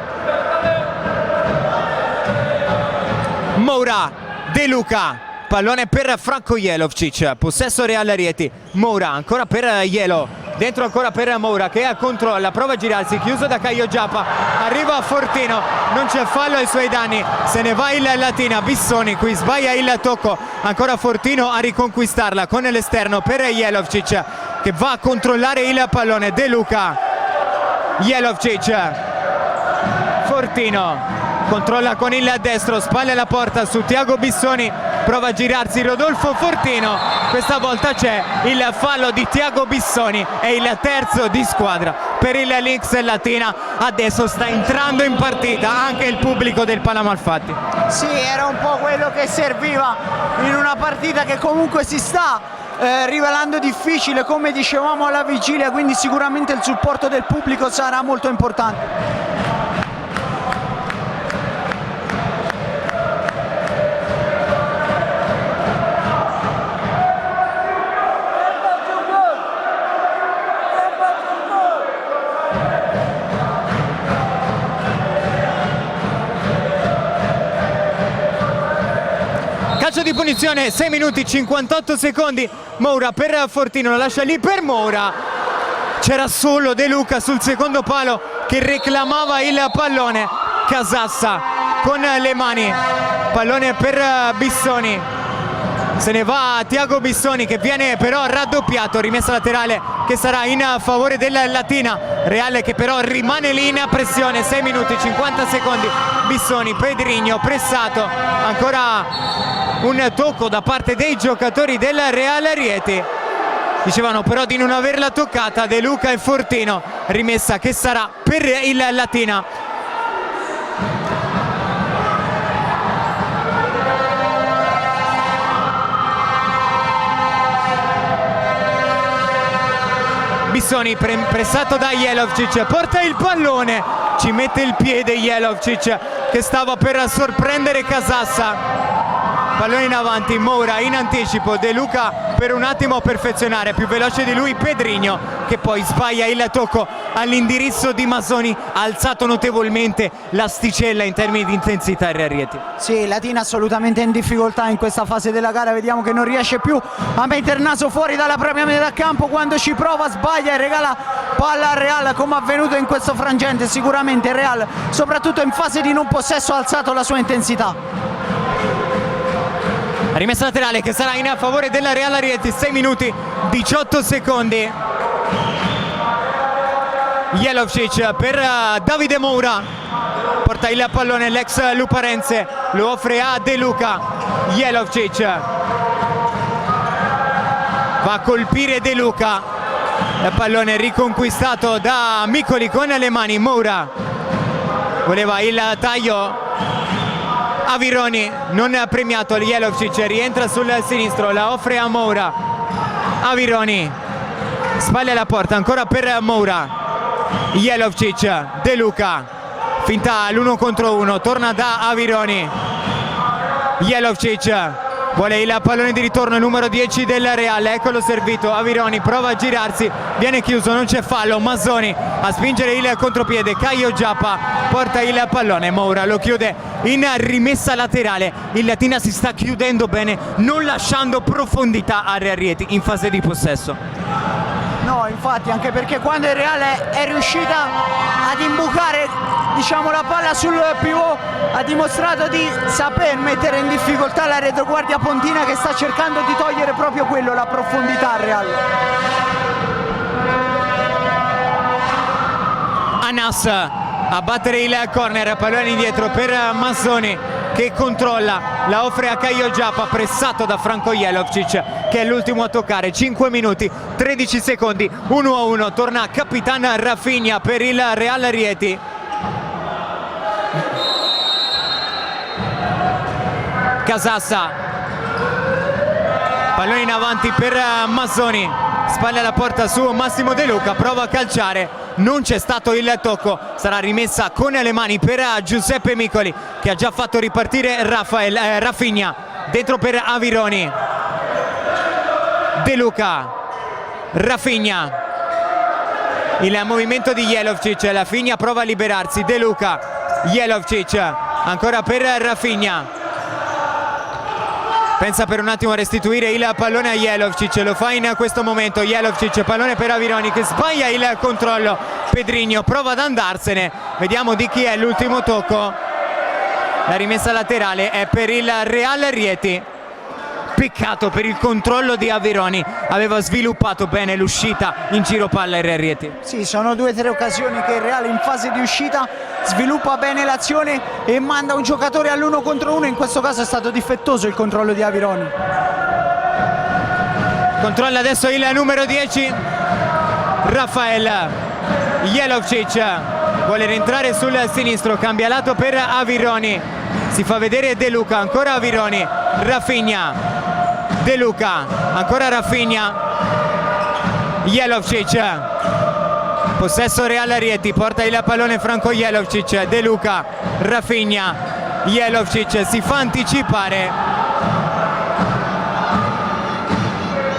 Moura, De Luca, pallone per Franco Jelovčić, possesso Real Rieti. Moura ancora per Jelo, dentro ancora per Moura che controlla, prova a girarsi, chiuso da Caio Giappa, arriva a Fortino, non c'è fallo ai suoi danni, se ne va il Latina. Bissoni qui sbaglia il tocco, ancora Fortino a riconquistarla con l'esterno per Jelovčić che va a controllare il pallone. De Luca, Jelovčić, Fortino controlla con il destro, spalle alla porta su Thiago Bissoni. prova a girarsi Rodolfo Fortino, questa volta c'è il fallo di Tiago Bissoni, è il terzo di squadra per il Lynx Latina. Adesso sta entrando in partita anche il pubblico del Palamalfatti. Sì, era un po' quello che serviva in una partita che comunque si sta rivelando difficile, come dicevamo alla vigilia, quindi sicuramente il supporto del pubblico sarà molto importante. Calcio di punizione, 6 minuti 58 secondi. Moura per Fortino, lo lascia lì per Moura. C'era solo De Luca sul secondo palo che reclamava il pallone. Casassa con le mani, pallone per Bissoni. Se ne va Tiago Bissoni che viene però raddoppiato, rimessa laterale che sarà in favore del Latina. Reale che però rimane lì in pressione, 6 minuti 50 secondi. Bissoni, Pedrigno pressato, ancora un tocco da parte dei giocatori del Real Rieti. Dicevano però di non averla toccata De Luca e Fortino, rimessa che sarà per il Latina. Bissoni pressato da Jelovcic, porta il pallone, ci mette il piede Jelovcic che stava per sorprendere Casassa. Pallone in avanti, Moura in anticipo, De Luca per un attimo perfezionare, più veloce di lui Pedrigno che poi sbaglia il tocco all'indirizzo di Masoni, ha alzato notevolmente l'asticella in termini di intensità il Rieti. Sì, Latina assolutamente in difficoltà in questa fase della gara, vediamo che non riesce più a mettere il naso fuori dalla propria metà campo, quando ci prova sbaglia e regala palla al Real, come avvenuto in questo frangente. Sicuramente il Real, soprattutto in fase di non possesso, ha alzato la sua intensità. Rimessa laterale che sarà in favore della Real Rieti, 6 minuti 18 secondi. Jelovcic per Davide Moura, porta il pallone l'ex luparense, lo offre a De Luca. Jelovcic va a colpire De Luca, il pallone riconquistato da Micoli con le mani. Moura voleva il taglio, Avironi non ha premiato, Jelovcic rientra sul sinistro, la offre a Moura. Avironi, spalle alla porta ancora per Moura. Jelovcic, De Luca, finta l'1 contro 1, torna da Avironi. Jelovcic vuole il pallone di ritorno, il numero 10 del Real, eccolo servito. Avironi prova a girarsi, viene chiuso, non c'è fallo. Mazzoni a spingere il contropiede, Caio Giappa porta il pallone, Moura lo chiude in rimessa laterale. Il Latina si sta chiudendo bene, non lasciando profondità a Rieti in fase di possesso. No, infatti, anche perché quando il Reale è riuscita ad imbucare, diciamo, la palla sul pivot, ha dimostrato di saper mettere in difficoltà la retroguardia pontina, che sta cercando di togliere proprio quello, la profondità al Real. Anas a battere il corner, pallone indietro per Mazzoni che controlla, la offre a Caio Giappa, pressato da Franco Jelovcic che è l'ultimo a toccare. 5 minuti 13 secondi, 1-1, torna Capitan Rafinha per il Real Rieti. Casassa, pallone in avanti per Mazzoni, spalle alla porta su Massimo De Luca, prova a calciare, non c'è stato il tocco, sarà rimessa con le mani per Giuseppe Micoli che ha già fatto ripartire Rafinha, dentro per Avironi. De Luca, Rafinha, il movimento di Jelovcic, Rafinha prova a liberarsi, De Luca, Jelovcic ancora per Rafinha, pensa per un attimo a restituire il pallone a Jelovcic, lo fa in questo momento. Jelovcic, pallone per Avironi che sbaglia il controllo. Pedrigno prova ad andarsene, vediamo di chi è l'ultimo tocco. La rimessa laterale è per il Real Rieti. Peccato per il controllo di Avironi, aveva sviluppato bene l'uscita in giro palla il Real Rieti. Sì, sono 2 o 3 occasioni che il Real in fase di uscita sviluppa bene l'azione e manda un giocatore all'1 contro 1. In questo caso è stato difettoso il controllo di Avironi. Controlla adesso il numero 10 Rafael Jelovcic, vuole rientrare sul sinistro, cambia lato per Avironi, si fa vedere De Luca, ancora Avironi, Rafinha, De Luca, ancora Rafinha, Jelovcic, possesso Real Rieti, porta il pallone Franco Jelovcic, De Luca, Rafinha, Jelovcic si fa anticipare.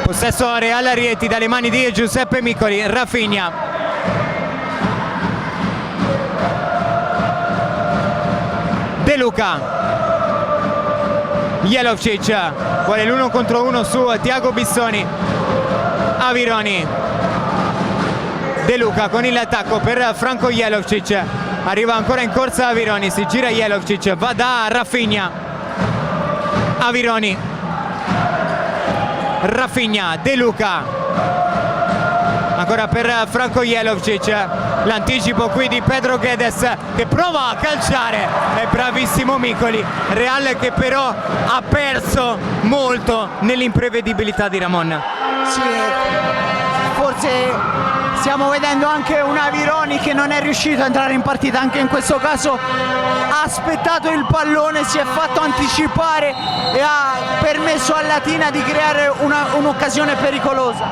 Possesso Real Rieti dalle mani di Giuseppe Micoli, Rafinha. De Luca. Jelovcic vuole l'1 contro 1 su Tiago Bissoni. Avironi. De Luca con il attacco per Franco Jelovcic. Arriva ancora in corsa Avironi, si gira Jelovcic, va da Rafinha. Avironi. Rafinha, De Luca, ancora per Franco Jelovcic, l'anticipo qui di Pedro Guedes che prova a calciare, è bravissimo Micoli, Real che però ha perso molto nell'imprevedibilità di Ramon. Sì, forse stiamo vedendo anche un Avironi che non è riuscito a entrare in partita, anche in questo caso ha aspettato il pallone, si è fatto anticipare e ha permesso al Latina di creare un'occasione pericolosa.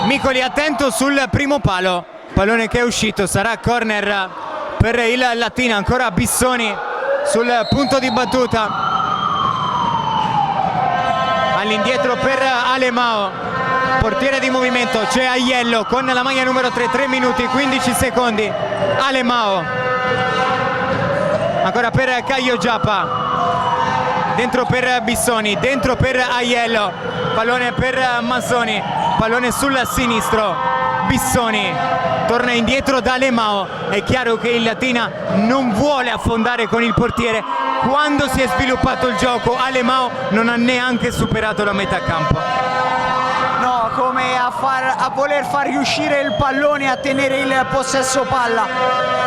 Micoli attento sul primo palo, pallone che è uscito, sarà corner per il Latina, ancora Bissoni sul punto di battuta, all'indietro per Alemao, portiere di movimento, c'è Aiello con la maglia numero 3, 3 minuti 15 secondi, Alemao, ancora per Caio Giappa, dentro per Bissoni, dentro per Aiello, pallone per Mazzoni, pallone sul sinistro, Bissoni torna indietro da Alemao, è chiaro che il Latina non vuole affondare con il portiere, quando si è sviluppato il gioco Alemao non ha neanche superato la metà campo. No, come a voler far riuscire il pallone a tenere il possesso palla.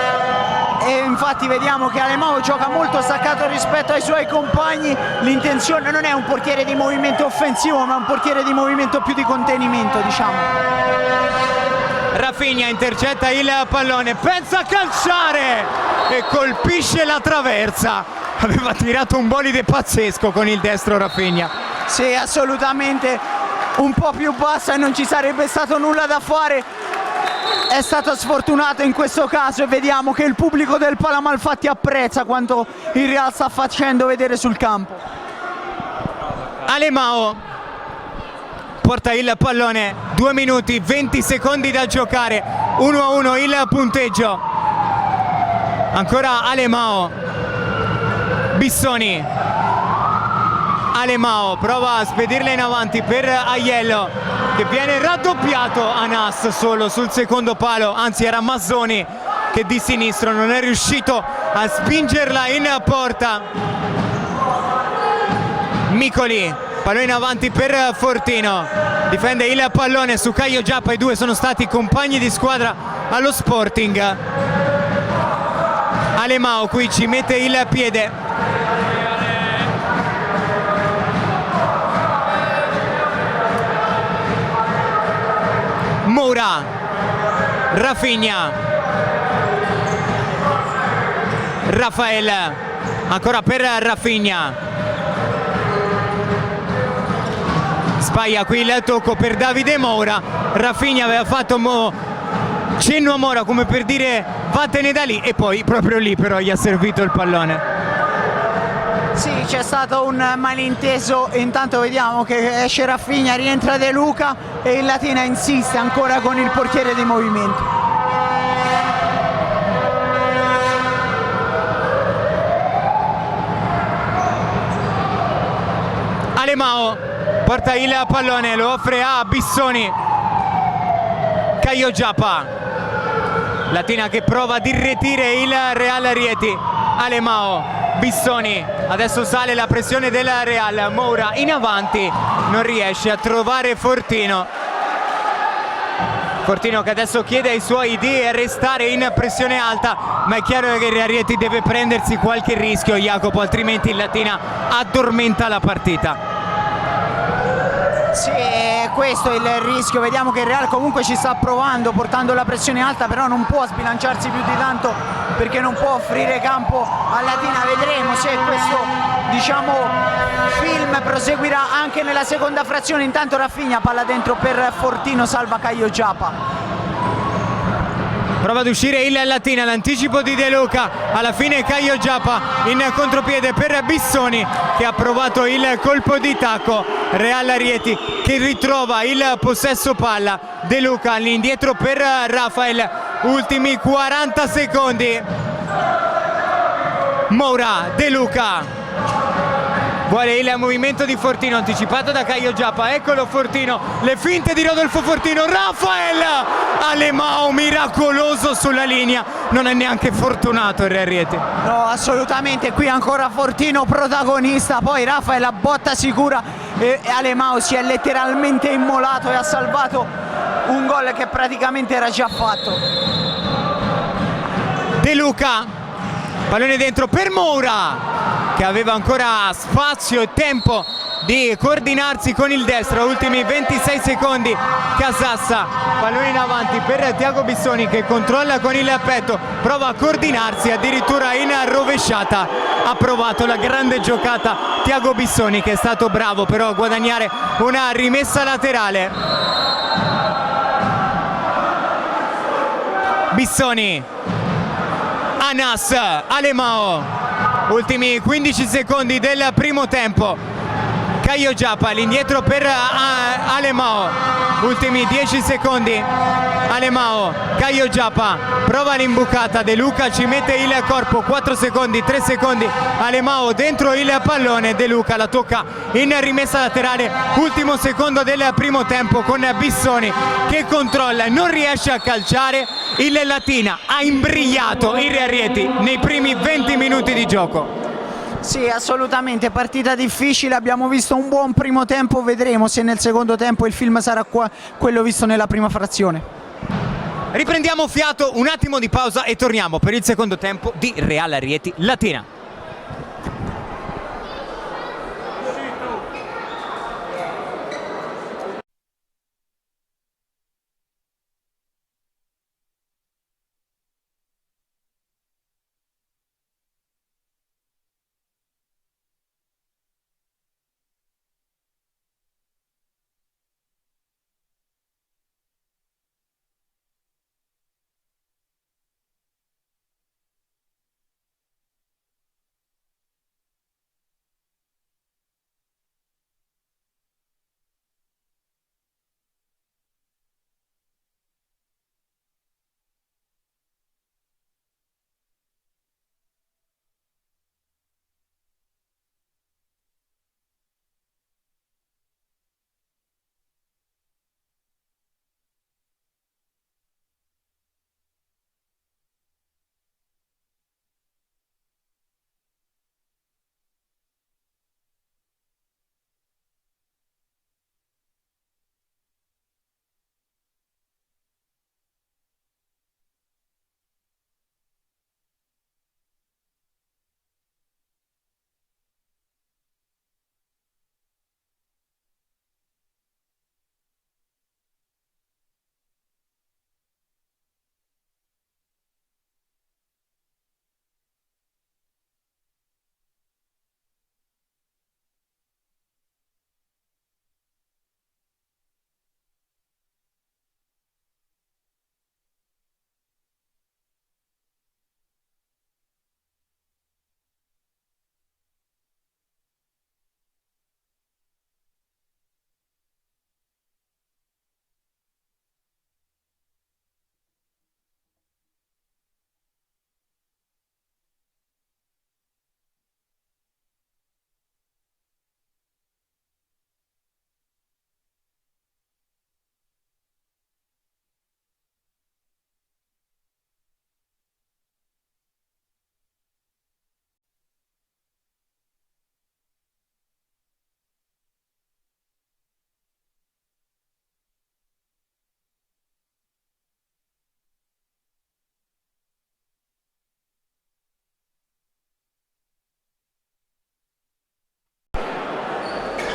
E infatti vediamo che Alemao gioca molto staccato rispetto ai suoi compagni, l'intenzione non è un portiere di movimento offensivo ma un portiere di movimento più di contenimento, diciamo. Rafinha intercetta il pallone, pensa a calciare e colpisce la traversa, aveva tirato un bolide pazzesco con il destro Rafinha. Sì, assolutamente, un po' più bassa e non ci sarebbe stato nulla da fare. È stato sfortunato in questo caso e vediamo che il pubblico del Palamalfatti apprezza quanto il Real sta facendo vedere sul campo. Alemao porta il pallone, 2 minuti 20 secondi da giocare, 1-1 il punteggio, ancora Alemao, Bissoni, Alemao prova a spedirla in avanti per Aiello che viene raddoppiato a Nas solo sul secondo palo, anzi era Mazzoni che di sinistro non è riuscito a spingerla in porta. Micoli, pallone in avanti per Fortino, difende il pallone su Caio Giappa, i due sono stati compagni di squadra allo Sporting. Alemao qui ci mette il piede. Moura, Rafinha, Rafael, ancora per Rafinha, sbaglia qui il tocco per Davide Moura, Rafinha aveva fatto cenno a Moura come per dire vattene da lì e poi proprio lì però gli ha servito il pallone. Sì, c'è stato un malinteso, intanto vediamo che esce Rafinha, rientra De Luca e il Latina insiste ancora con il portiere di movimento. Alemao porta il pallone, lo offre a Bissoni, Caio Giappa, Latina che prova a irretire il Real Rieti, Alemao, Bissoni, adesso sale la pressione del Real, Moura in avanti, non riesce a trovare Fortino. Fortino che adesso chiede ai suoi di restare in pressione alta, ma è chiaro che Rieti deve prendersi qualche rischio, Jacopo, altrimenti il Latina addormenta la partita. Sì, questo è il rischio. Vediamo che il Real comunque ci sta provando, portando la pressione alta, però non può sbilanciarsi più di tanto perché non può offrire campo a Latina. Vedremo se questo, diciamo, film proseguirà anche nella seconda frazione. Intanto Rafinha, palla dentro per Fortino, salva Caio Giappa. Prova ad uscire il Latina, l'anticipo di De Luca, alla fine Caio Giappa in contropiede per Bissoni che ha provato il colpo di tacco. Real Rieti che ritrova il possesso palla, De Luca all'indietro per Rafael, ultimi 40 secondi. Moura, De Luca vuole il movimento di Fortino anticipato da Caio Giappa, eccolo Fortino, le finte di Rodolfo Fortino, Rafael Alemão miracoloso sulla linea, non è neanche fortunato il Real Rieti. No, assolutamente, qui ancora Fortino protagonista, poi Rafael a botta sicura e Alemão si è letteralmente immolato e ha salvato un gol che praticamente era già fatto. De Luca, pallone dentro per Moura che aveva ancora spazio e tempo di coordinarsi con il destro, ultimi 26 secondi. Casassa, pallone in avanti per Tiago Bissoni che controlla con il petto, prova a coordinarsi addirittura in rovesciata, ha provato la grande giocata Tiago Bissoni che è stato bravo però a guadagnare una rimessa laterale. Bissoni, Anas, Alemão, ultimi 15 secondi del primo tempo. Caio Giappa all'indietro per Alemão, ultimi 10 secondi. Alemão, Caio Giappa prova l'imbucata, De Luca ci mette il corpo, 4 secondi, 3 secondi, Alemão dentro il pallone, De Luca la tocca in rimessa laterale, ultimo secondo del primo tempo con Bissoni che controlla e non riesce a calciare. Il Latina ha imbrigliato il Real Rieti nei primi 20 minuti di gioco. Sì, assolutamente, partita difficile, abbiamo visto un buon primo tempo, vedremo se nel secondo tempo il film sarà quello visto nella prima frazione. Riprendiamo fiato, un attimo di pausa e torniamo per il secondo tempo di Real Rieti Latina.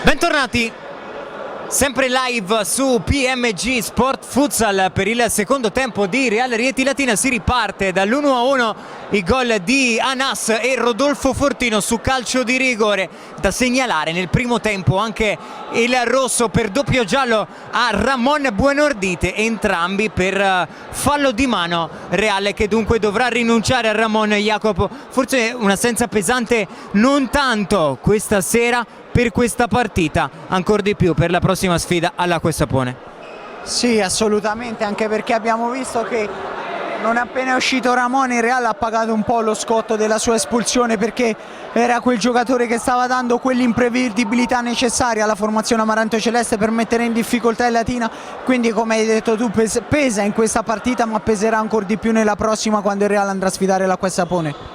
Bentornati, sempre live su PMG Sport Futsal per il secondo tempo di Real Rieti Latina. Si riparte dall'1-1, il gol di Anas e Rodolfo Fortino su calcio di rigore. Da segnalare nel primo tempo anche il rosso per doppio giallo a Ramon Buenordite, entrambi per fallo di mano Reale, che dunque dovrà rinunciare a Ramon. Jacopo, forse un'assenza pesante non tanto questa sera per questa partita, ancora di più per la prossima sfida all'Acquasapone. Sì, assolutamente, anche perché abbiamo visto che non appena è uscito Ramon, il Real ha pagato un po' lo scotto della sua espulsione, perché era quel giocatore che stava dando quell'imprevedibilità necessaria alla formazione amaranto-celeste per mettere in difficoltà il Latina. Quindi, come hai detto tu, pesa in questa partita, ma peserà ancora di più nella prossima, quando il Real andrà a sfidare l'Acquasapone.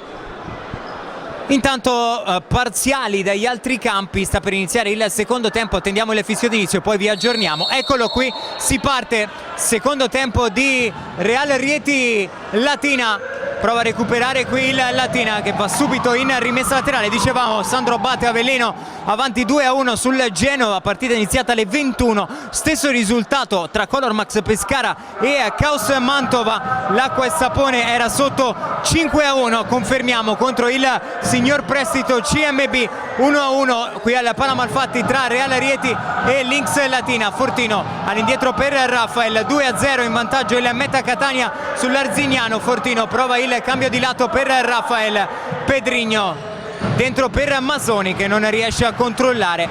Intanto parziali dagli altri campi, sta per iniziare il secondo tempo, attendiamo il fischio d'inizio, poi vi aggiorniamo. Eccolo qui, si parte, secondo tempo di Real Rieti Latina. Prova a recuperare qui il Latina, che va subito in rimessa laterale. Dicevamo, Sandro Abate Avellino avanti 2-1 sul Genova, partita iniziata alle 21. Stesso risultato tra Color Max Pescara e Caos Mantova. L'Acquasapone era sotto 5-1, confermiamo, contro il signor Prestito CMB. 1-1 qui al Palamalfatti tra Real Rieti e Lynx Latina. Fortino all'indietro per Rafael, 2-0 in vantaggio il Meta Catania sull'Arzignano. Fortino prova il cambio di lato per Rafael, Pedrigno dentro per Masoni, che non riesce a controllare.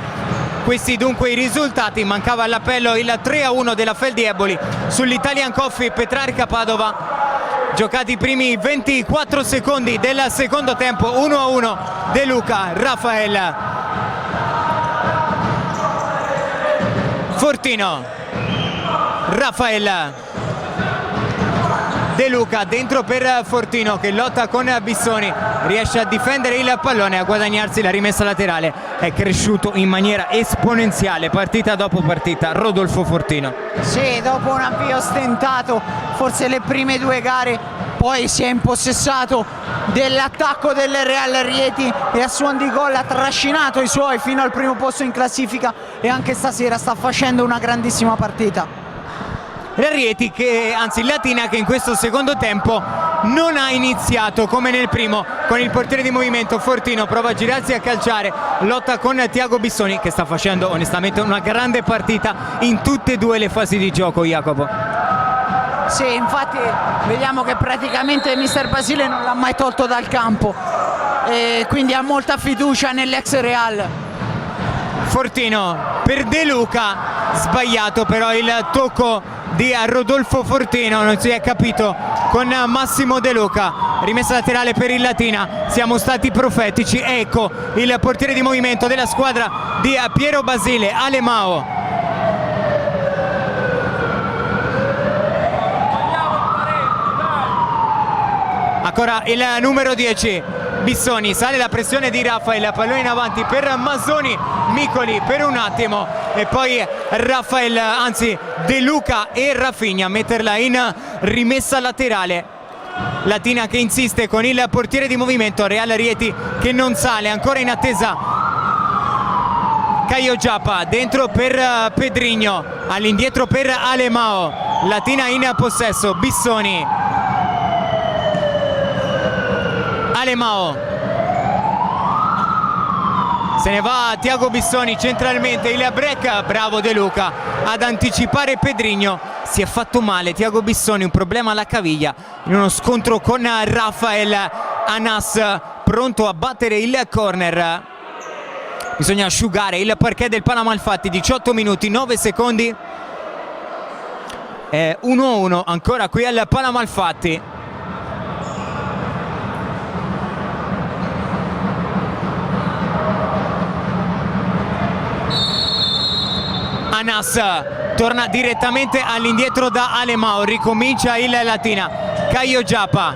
Questi dunque i risultati. Mancava all'appello il 3-1 della Feldieboli sull'Italian Coffee Petrarca Padova. Giocati i primi 24 secondi del secondo tempo. 1-1 De Luca, Rafael, Fortino, Rafael, De Luca dentro per Fortino, che lotta con Bissoni, riesce a difendere il pallone, a guadagnarsi la rimessa laterale. È cresciuto in maniera esponenziale partita dopo partita Rodolfo Fortino. Sì, dopo un avvio stentato, forse le prime due gare, poi si è impossessato dell'attacco del Real Rieti e a suon di gol ha trascinato i suoi fino al primo posto in classifica, e anche stasera sta facendo una grandissima partita. Real Rieti, che anzi Latina, che in questo secondo tempo non ha iniziato come nel primo, con il portiere di movimento Fortino. Prova a girarsi e a calciare, lotta con Tiago Bissoni, che sta facendo onestamente una grande partita in tutte e due le fasi di gioco. Jacopo. Sì, infatti vediamo che praticamente mister Basile non l'ha mai tolto dal campo, e quindi ha molta fiducia nell'ex Real. Fortino per De Luca, sbagliato però il tocco di Rodolfo Fortino, non si è capito con Massimo De Luca. Rimessa laterale per il Latina, siamo stati profetici. Ecco il portiere di movimento della squadra di Piero Basile, Alemao. Ancora il numero 10 Bissoni, sale la pressione di Rafael, pallone in avanti per Masoni, Micoli per un attimo, e poi Rafael, anzi De Luca e Rafinha a metterla in rimessa laterale. Latina che insiste con il portiere di movimento, Real Rieti che non sale, ancora in attesa Caio Giappa, dentro per Pedrigno, all'indietro per Alemao. Latina in possesso, Bissoni, Alemao, se ne va Tiago Bissoni centralmente, il break, bravo De Luca ad anticipare Pedrigno. Si è fatto male Tiago Bissoni, un problema alla caviglia in uno scontro con Rafael. Anas pronto a battere il corner. Bisogna asciugare il parquet del Palamalfatti. 18 minuti 9 secondi, 1-1 ancora qui al Palamalfatti. Anas torna direttamente all'indietro da Alemao, ricomincia il Latina. Caio Giappa,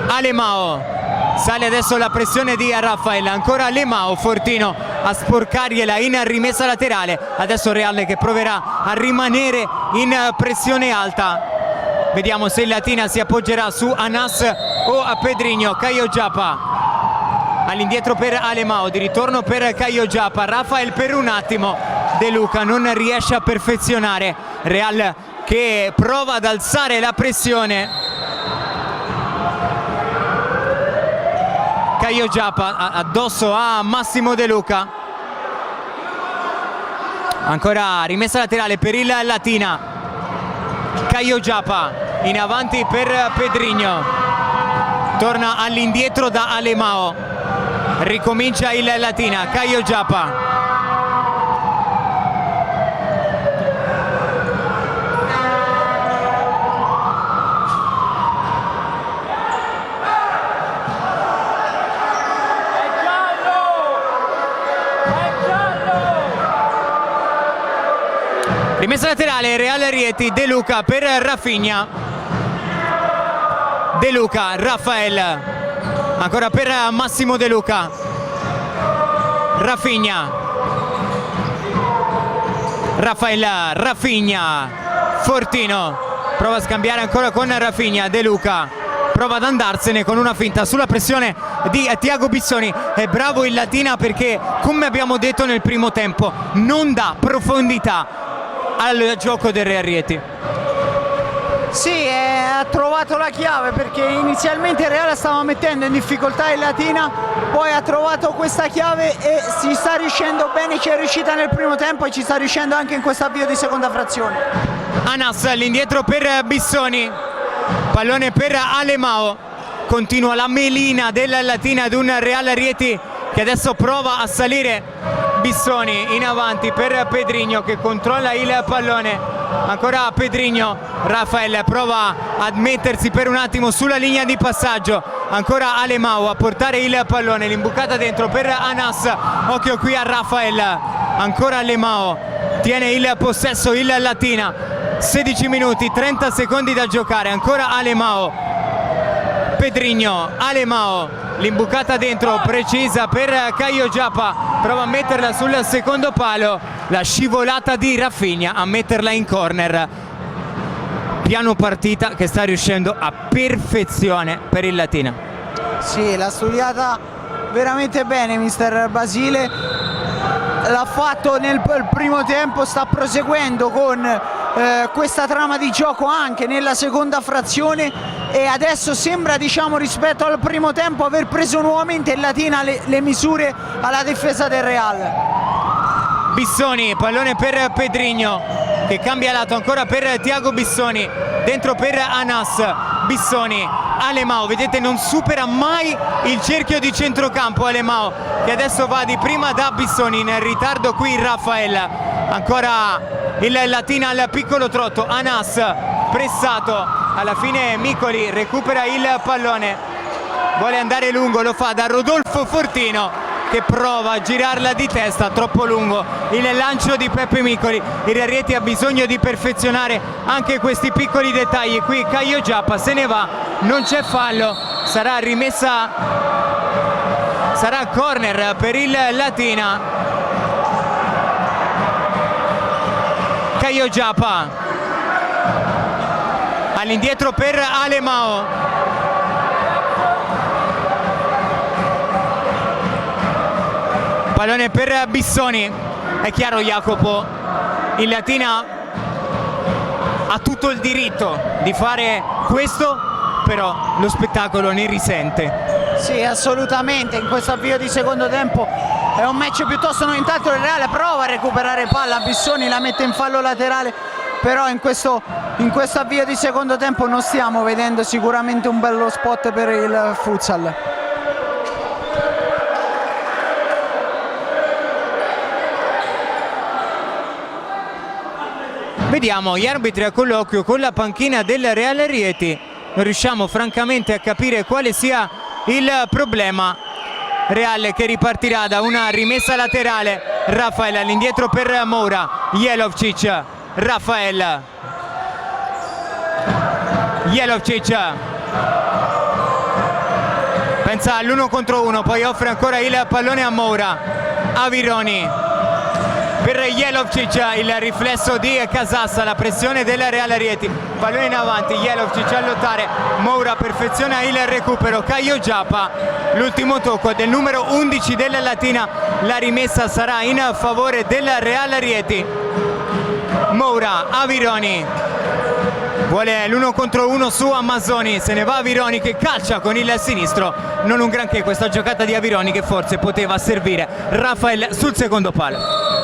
Alemao, sale adesso la pressione di Rafael, ancora Alemao, Fortino a sporcargliela in rimessa laterale. Adesso Reale che proverà a rimanere in pressione alta. Vediamo se il Latina si appoggerà su Anas o a Pedrigno. Caio Giappa, all'indietro per Alemao, di ritorno per Caio Giappa, Rafael per un attimo, De Luca non riesce a perfezionare, Real che prova ad alzare la pressione, Caio Giappa addosso a Massimo De Luca, ancora rimessa laterale per il Latina, Caio Giappa in avanti per Pedrinho, torna all'indietro da Alemao, ricomincia il Latina, Caio Giappa, rimessa laterale, Real Rieti, De Luca per Rafinha, De Luca, Rafael, ancora per Massimo De Luca, Rafinha, Rafael, Rafinha, Fortino, prova a scambiare ancora con Rafinha, De Luca, prova ad andarsene con una finta sulla pressione di Thiago Bissoni. È bravo il Latina perché, come abbiamo detto nel primo tempo, non dà profondità al gioco del Real Rieti. Sì, ha trovato la chiave perché inizialmente il Real stava mettendo in difficoltà il Latina, poi ha trovato questa chiave e si sta riuscendo bene, ci è riuscita nel primo tempo e ci sta riuscendo anche in questo avvio di seconda frazione. Anas all'indietro per Bissoni, pallone per Alemao, continua la melina della Latina ad un Real Rieti che adesso prova a salire. Bissoni in avanti per Pedrinho che controlla il pallone, ancora Pedrinho, Rafael prova a mettersi per un attimo sulla linea di passaggio, ancora Alemao a portare il pallone, l'imbucata dentro per Anas, occhio qui a Rafael, ancora Alemao, tiene il possesso il Latina, 16 minuti, 30 secondi da giocare, ancora Alemao, Pedrinho, Alemao, l'imbucata dentro precisa per Caio Giappa, prova a metterla sul secondo palo, la scivolata di Rafinha a metterla in corner. Piano partita che sta riuscendo a perfezione per il Latina. Sì, l'ha studiata veramente bene mister Basile, l'ha fatto nel primo tempo, sta proseguendo con questa trama di gioco anche nella seconda frazione e adesso sembra, diciamo, rispetto al primo tempo aver preso nuovamente il Latina le misure alla difesa del Real. Bissoni, pallone per Pedrinho che cambia lato, ancora per Thiago Bissoni, dentro per Anas, Bissoni, Alemao, vedete non supera mai il cerchio di centrocampo Alemao che adesso va di prima da Bissoni, in ritardo qui Rafael, ancora il Latina al piccolo trotto, Anas pressato, alla fine Micoli recupera il pallone, vuole andare lungo, lo fa da Rodolfo Fortino che prova a girarla di testa, troppo lungo il lancio di Peppe Micoli. Il Rieti ha bisogno di perfezionare anche questi piccoli dettagli. Qui Caio Giappa se ne va, non c'è fallo, sarà rimessa, sarà corner per il Latina. Caio Giappa all'indietro per Alemao, pallone per Bissoni. È chiaro Jacopo, il Latina ha tutto il diritto di fare questo, però lo spettacolo ne risente. Sì, assolutamente, in questo avvio di secondo tempo è un match piuttosto non, intanto il Reale prova a recuperare palla, Bissoni la mette in fallo laterale, però in questo avvio di secondo tempo non stiamo vedendo sicuramente un bello spot per il futsal. Vediamo gli arbitri a colloquio con la panchina del Real Rieti, non riusciamo francamente a capire quale sia il problema. Real che ripartirà da una rimessa laterale, Rafael all'indietro per Moura, Jelovcic, Rafael, Jelovcic pensa all'1 contro 1, poi offre ancora il pallone a Moura, Avironi per Jelovcic, il riflesso di Casassa, la pressione della Real Rieti, pallone in avanti, Jelovcic a lottare, Moura perfeziona il recupero, Caio Giappa l'ultimo tocco del numero 11 della Latina, la rimessa sarà in favore del Real Rieti. Moura, Avironi, vuole l'1 contro 1 su Amazzoni, se ne va Avironi che calcia con il sinistro, non un granché questa giocata di Avironi che forse poteva servire Rafael sul secondo palo.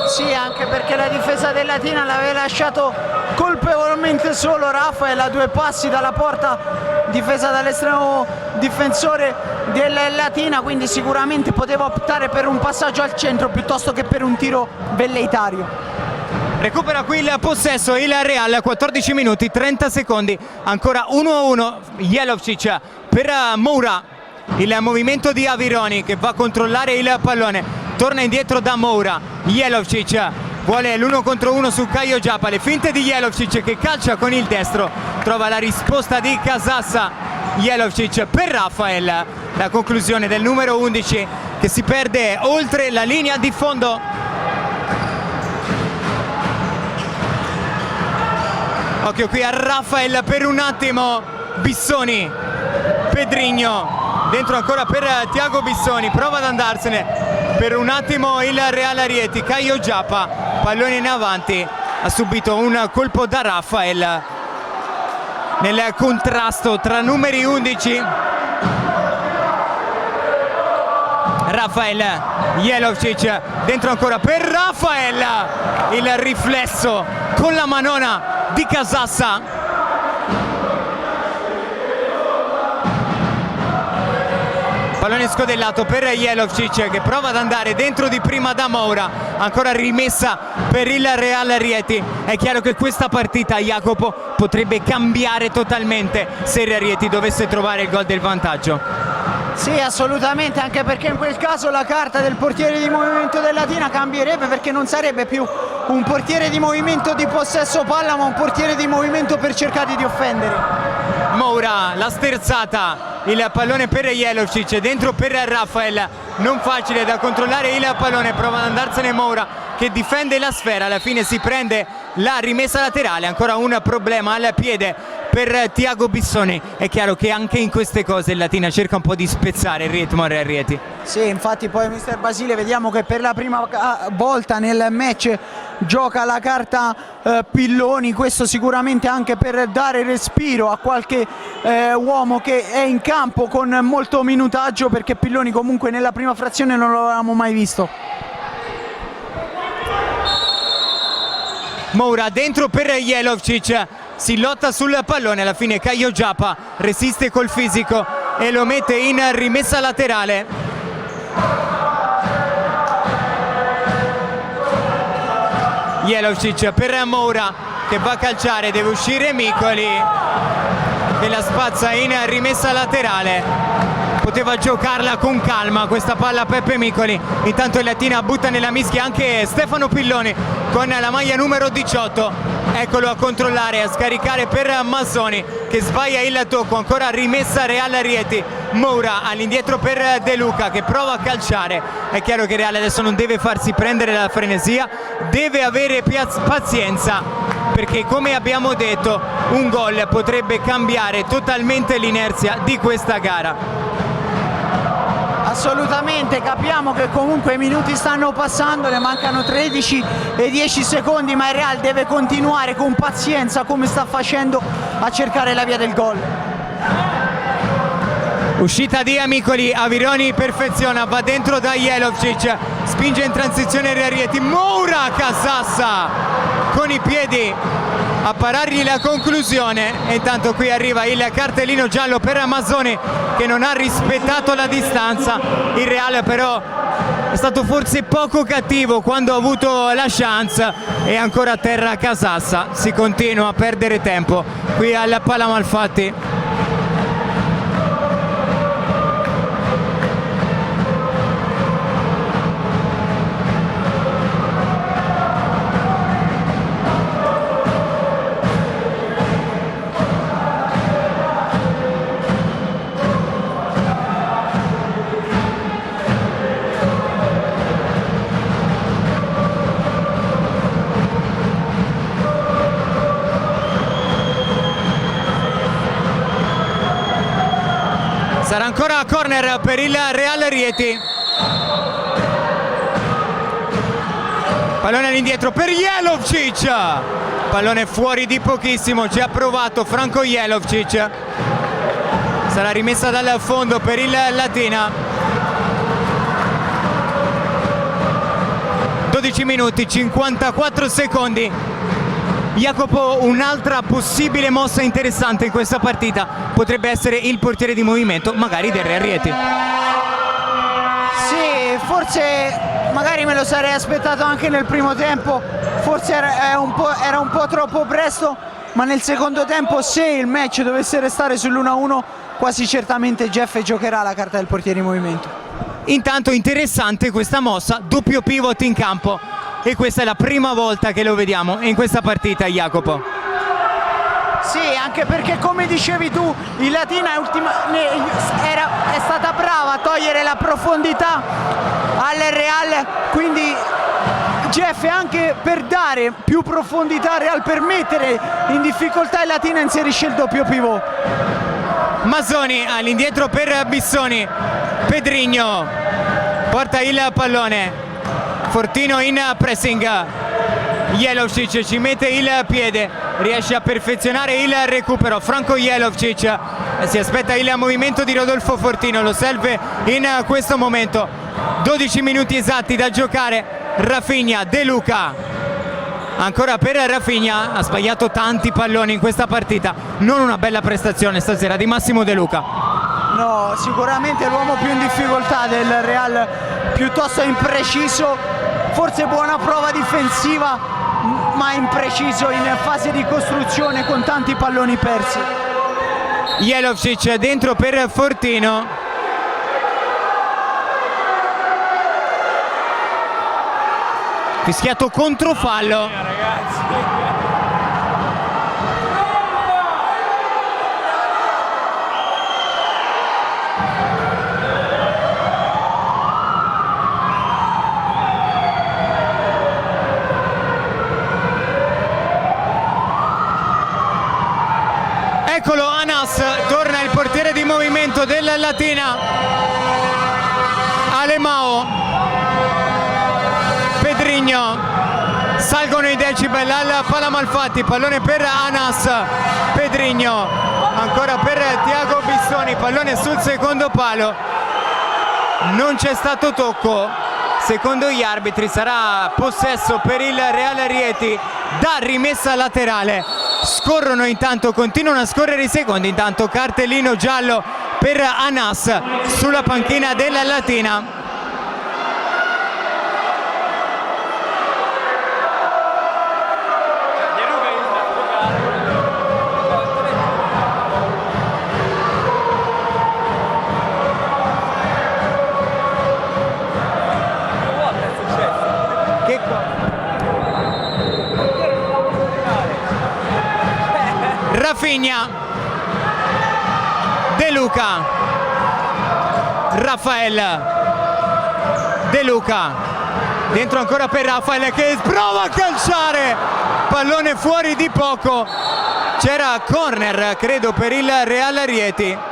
Sì, anche perché la difesa del Latina l'aveva lasciato colpevolmente solo Rafael a 2 passi dalla porta, difesa dall'estremo difensore del Latina, quindi sicuramente poteva optare per un passaggio al centro piuttosto che per un tiro velleitario. Recupera qui il possesso il Real, 14 minuti 30 secondi, ancora 1-1. Jelovčić per Moura, il movimento di Avironi che va a controllare il pallone, torna indietro da Moura. Jelovčić vuole l'1 contro 1 su Caio Giappa, le finte di Jelovčić che calcia con il destro, trova la risposta di Casassa. Jelovčić per Rafael, la conclusione del numero 11 che si perde oltre la linea di fondo. Occhio qui a Rafael per un attimo, Bissoni, Pedrigno, dentro ancora per Tiago Bissoni, prova ad andarsene per un attimo il Real Rieti. Caio Giappa, pallone in avanti, ha subito un colpo da Rafael nel contrasto tra numeri 11. Rafael, Jelovčić, dentro ancora per Rafael, il riflesso con la manona di Casassa. Pallone scodellato per Jelovčić che prova ad andare dentro di prima da Moura, ancora rimessa per il Real Rieti. È chiaro che questa partita, Jacopo, potrebbe cambiare totalmente se il Rieti dovesse trovare il gol del vantaggio. Sì, assolutamente, anche perché in quel caso la carta del portiere di movimento del Latina cambierebbe, perché non sarebbe più un portiere di movimento di possesso palla ma un portiere di movimento per cercare di offendere. Moura, la sterzata, il pallone per Jelovčić, dentro per Rafael, non facile da controllare il pallone, prova ad andarsene Moura che difende la sfera, alla fine si prende la rimessa laterale, ancora un problema al piede per Tiago Bissoni. È chiaro che anche in queste cose il Latina cerca un po' di spezzare il ritmo al Rieti. Sì, infatti poi mister Basile vediamo che per la prima volta nel match gioca la carta Pilloni, questo sicuramente anche per dare respiro a qualche uomo che è in campo con molto minutaggio, perché Pilloni comunque nella prima frazione non lo avevamo mai visto. Moura dentro per Jelovčić, si lotta sul pallone, alla fine Caio Giappa resiste col fisico e lo mette in rimessa laterale. Jelovčić per Moura che va a calciare, deve uscire Micoli che la spazza in rimessa laterale. Poteva giocarla con calma questa palla Peppe Micoli, intanto il Latina butta nella mischia anche Stefano Pilloni con la maglia numero 18, eccolo a controllare, a scaricare per Mazzoni che sbaglia il tocco, ancora rimessa Real Rieti. Moura all'indietro per De Luca che prova a calciare, è chiaro che Real adesso non deve farsi prendere dalla frenesia, deve avere pazienza, perché come abbiamo detto un gol potrebbe cambiare totalmente l'inerzia di questa gara. Assolutamente, capiamo che comunque i minuti stanno passando, ne mancano 13 e 10 secondi, ma il Real deve continuare con pazienza come sta facendo a cercare la via del gol. Uscita di Amicoli, Avironi perfeziona, va dentro da Jelovčić, spinge in transizione Rieti, Moura, Casassa con i piedi a parargli la conclusione, e intanto qui arriva il cartellino giallo per Amazzoni che non ha rispettato la distanza. Il Real però è stato forse poco cattivo quando ha avuto la chance, e ancora a terra Casassa, si continua a perdere tempo qui al Pala Malfatti. Sarà ancora corner per il Real Rieti. Pallone all'indietro per Jelovčić. Pallone fuori di pochissimo, ci ha provato Franco Jelovčić. Sarà rimessa dal fondo per il Latina. 12 minuti 54 secondi. Jacopo, un'altra possibile mossa interessante in questa partita potrebbe essere il portiere di movimento, magari del Real Rieti. Sì, forse magari me lo sarei aspettato anche nel primo tempo, forse era un po' troppo presto, ma nel secondo tempo, se il match dovesse restare sull'1-1, quasi certamente Jeff giocherà la carta del portiere di movimento. Intanto interessante questa mossa, doppio pivot in campo, e questa è la prima volta che lo vediamo in questa partita, Jacopo. Sì, anche perché, come dicevi tu, il Latina è stata brava a togliere la profondità al Real, quindi Jeff, anche per dare più profondità al Real, per mettere in difficoltà il Latina, inserisce il doppio pivot. Mazzoni all'indietro per Bissoni. Pedrinho porta il pallone. Fortino in pressing. Jelovčić ci mette il piede, riesce a perfezionare il recupero. Franco Jelovčić si aspetta il movimento di Rodolfo Fortino, lo serve in questo momento. 12 minuti esatti da giocare. Rafinha, De Luca, ancora per Rafinha, ha sbagliato tanti palloni in questa partita, non una bella prestazione stasera di Massimo De Luca. No, sicuramente l'uomo più in difficoltà del Real, piuttosto impreciso, forse buona prova difensiva, ma impreciso in fase di costruzione con tanti palloni persi. Jelovčić dentro per Fortino. Fischiato contro fallo. Eccolo Anas, torna il portiere di movimento della Latina. Alemão, Pedrinho, salgono i decibel al Palamalfatti, pallone per Anas, Pedrinho, ancora per Thiago Bissoni, pallone sul secondo palo, non c'è stato tocco, secondo gli arbitri sarà possesso per il Real Rieti da rimessa laterale. Scorrono intanto, continuano a scorrere i secondi, intanto cartellino giallo per Anas sulla panchina della Latina. Rafinha, De Luca, Rafael, De Luca, dentro ancora per Rafael che prova a calciare, pallone fuori di poco, c'era corner credo per il Real Rieti.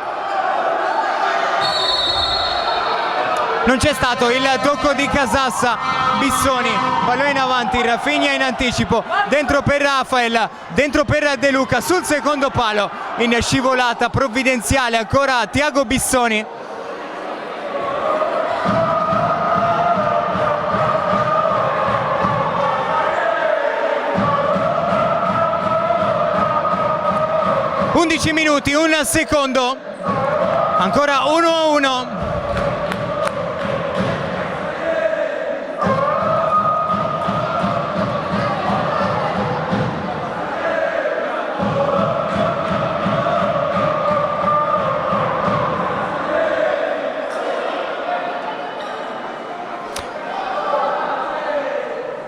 Non c'è stato il tocco di Casassa. Bissoni, pallone in avanti, Rafinha in anticipo, dentro per Rafael, dentro per De Luca, sul secondo palo, in scivolata provvidenziale ancora Thiago Bissoni. (11 minuti, un secondo), ancora 1-1.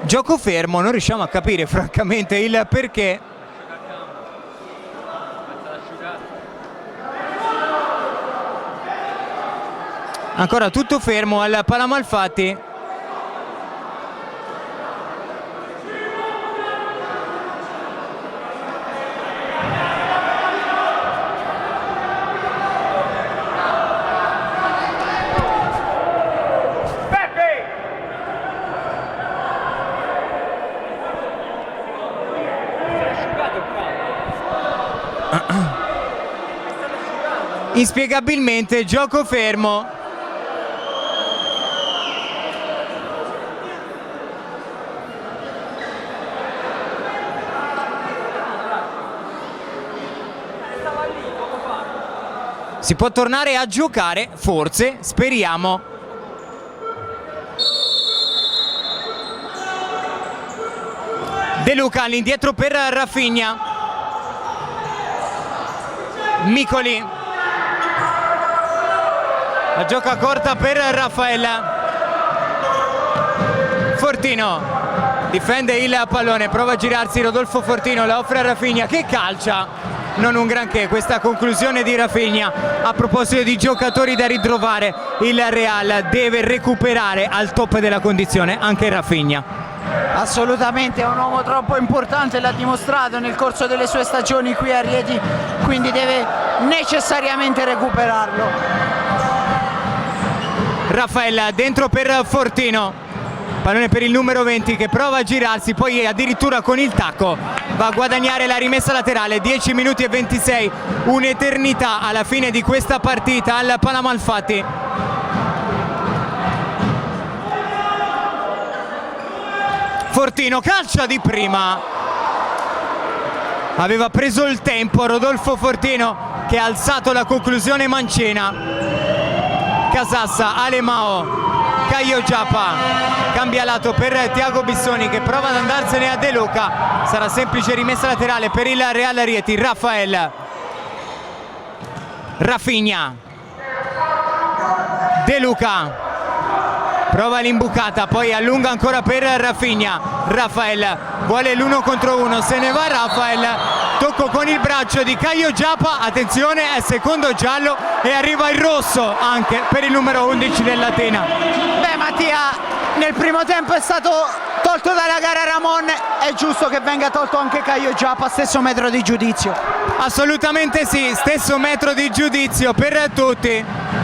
Gioco fermo, non riusciamo a capire francamente il perché. Ancora tutto fermo al Palamalfatti. Inspiegabilmente gioco fermo. Si può tornare a giocare, forse, speriamo. De Luca all'indietro per Rafinha. Micoli. La gioca corta per Raffaella. Fortino difende il pallone, prova a girarsi Rodolfo Fortino, la offre a Rafinha che calcia. Non un granché questa conclusione di Rafinha. A proposito di giocatori da ritrovare, il Real deve recuperare al top della condizione anche Rafinha. Assolutamente, è un uomo troppo importante, l'ha dimostrato nel corso delle sue stagioni qui a Rieti, quindi deve necessariamente recuperarlo. Raffaella dentro per Fortino, pallone per il numero 20 che prova a girarsi, poi addirittura con il tacco va a guadagnare la rimessa laterale. 10 minuti e 26, un'eternità alla fine di questa partita al Palamalfatti. Fortino calcia di prima, aveva preso il tempo Rodolfo Fortino che ha alzato la conclusione mancena. Casassa, Alemao, Caio Giappa, cambia lato per Tiago Bissoni che prova ad andarsene a De Luca, sarà semplice rimessa laterale per il Real Rieti. Raffael, Rafinha, De Luca, prova l'imbucata, poi allunga ancora per Rafinha. Raffael vuole l'1 contro 1, se ne va Raffael, tocco con il braccio di Caio Giappa, attenzione, è secondo giallo e arriva il rosso anche per il numero 11 dell'Atena. Beh Mattia, nel primo tempo è stato tolto dalla gara Ramon, è giusto che venga tolto anche Caio Giappa, stesso metro di giudizio. Assolutamente sì, stesso metro di giudizio per tutti.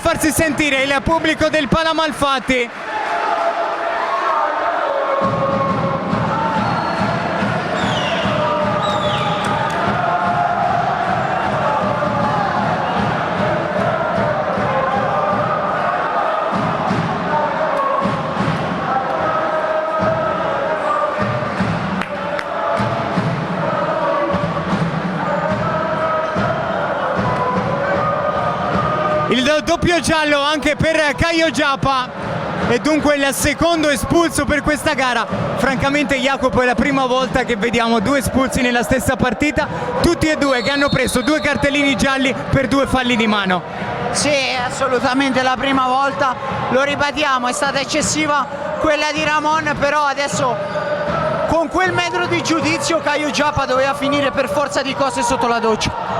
Farsi sentire il pubblico del Palamalfatti. Il doppio giallo anche per Caio Giappa e dunque il secondo espulso per questa gara. Francamente Jacopo è la prima volta che vediamo due espulsi nella stessa partita, tutti e due che hanno preso 2 cartellini gialli per 2 falli di mano. Sì, è assolutamente la prima volta, lo ribadiamo, è stata eccessiva quella di Ramon, però adesso con quel metro di giudizio Caio Giappa doveva finire per forza di cose sotto la doccia.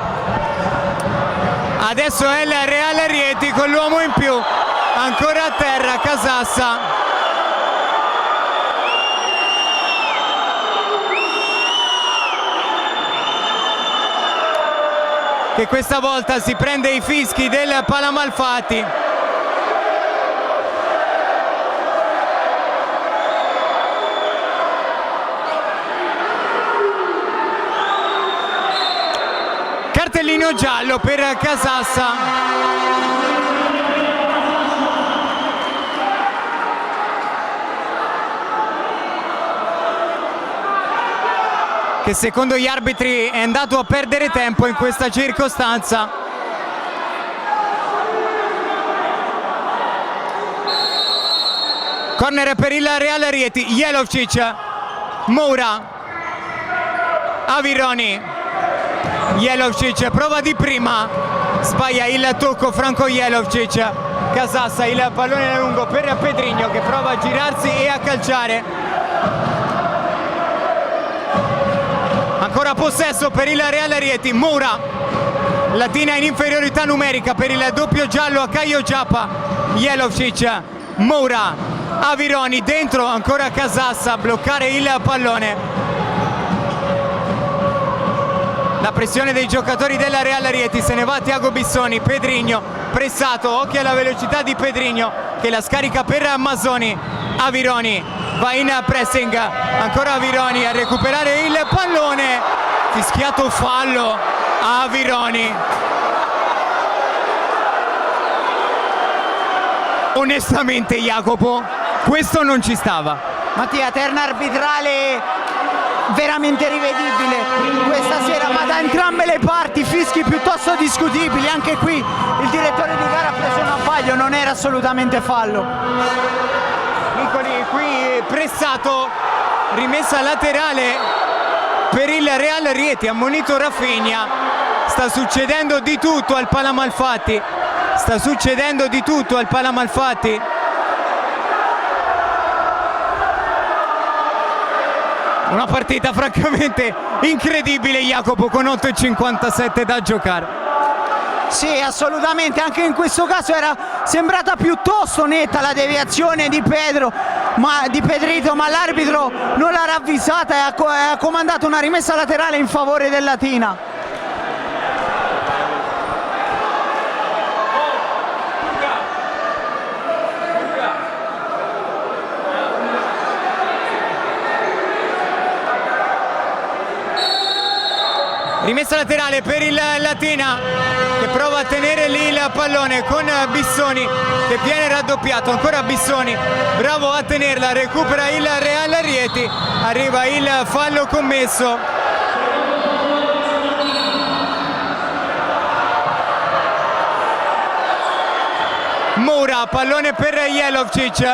Adesso è il Real Rieti con l'uomo in più, ancora a terra Casassa. Che questa volta si prende i fischi del Palamalfatti. Cartellino giallo per Casassa. Che secondo gli arbitri è andato a perdere tempo in questa circostanza. Corner per il Real Rieti. Jelovčić, Moura, Avironi. Jelovčić prova di prima, sbaglia il tocco Franco Jelovčić. Casassa, il pallone lungo per Pedrinho che prova a girarsi e a calciare. Ancora possesso per il Real Rieti. Moura, Latina in inferiorità numerica per il doppio giallo a Caio Giappa. Jelovčić, Moura, Avironi dentro, ancora Casassa a bloccare il pallone. la pressione dei giocatori della Real Rieti, se ne va Thiago Bissoni, Pedrinho pressato, occhio alla velocità di Pedrinho che la scarica per Mazzoni. Avironi va in pressing, ancora Avironi a recuperare il pallone, fischiato fallo a Avironi. Onestamente Jacopo, questo non ci stava. Mattia, terna arbitrale veramente rivedibile questa sera, ma da entrambe le parti fischi piuttosto discutibili. Anche qui il direttore di gara ha preso un abbaglio, non era assolutamente fallo. Piccoli qui pressato, rimessa laterale per il Real Rieti, ammonito Rafinha. Sta succedendo di tutto al Palamalfatti, sta succedendo di tutto al Palamalfatti. Una partita francamente incredibile, Jacopo, con 8,57 da giocare. Sì, assolutamente, anche in questo caso era sembrata piuttosto netta la deviazione di Pedrito, ma l'arbitro non l'ha ravvisata e ha comandato una rimessa laterale in favore del Latina. Rimessa laterale per il Latina che prova a tenere lì il pallone con Bissoni che viene raddoppiato, ancora Bissoni bravo a tenerla, recupera il Real Rieti, arriva il fallo commesso. Moura, pallone per Jelovcic,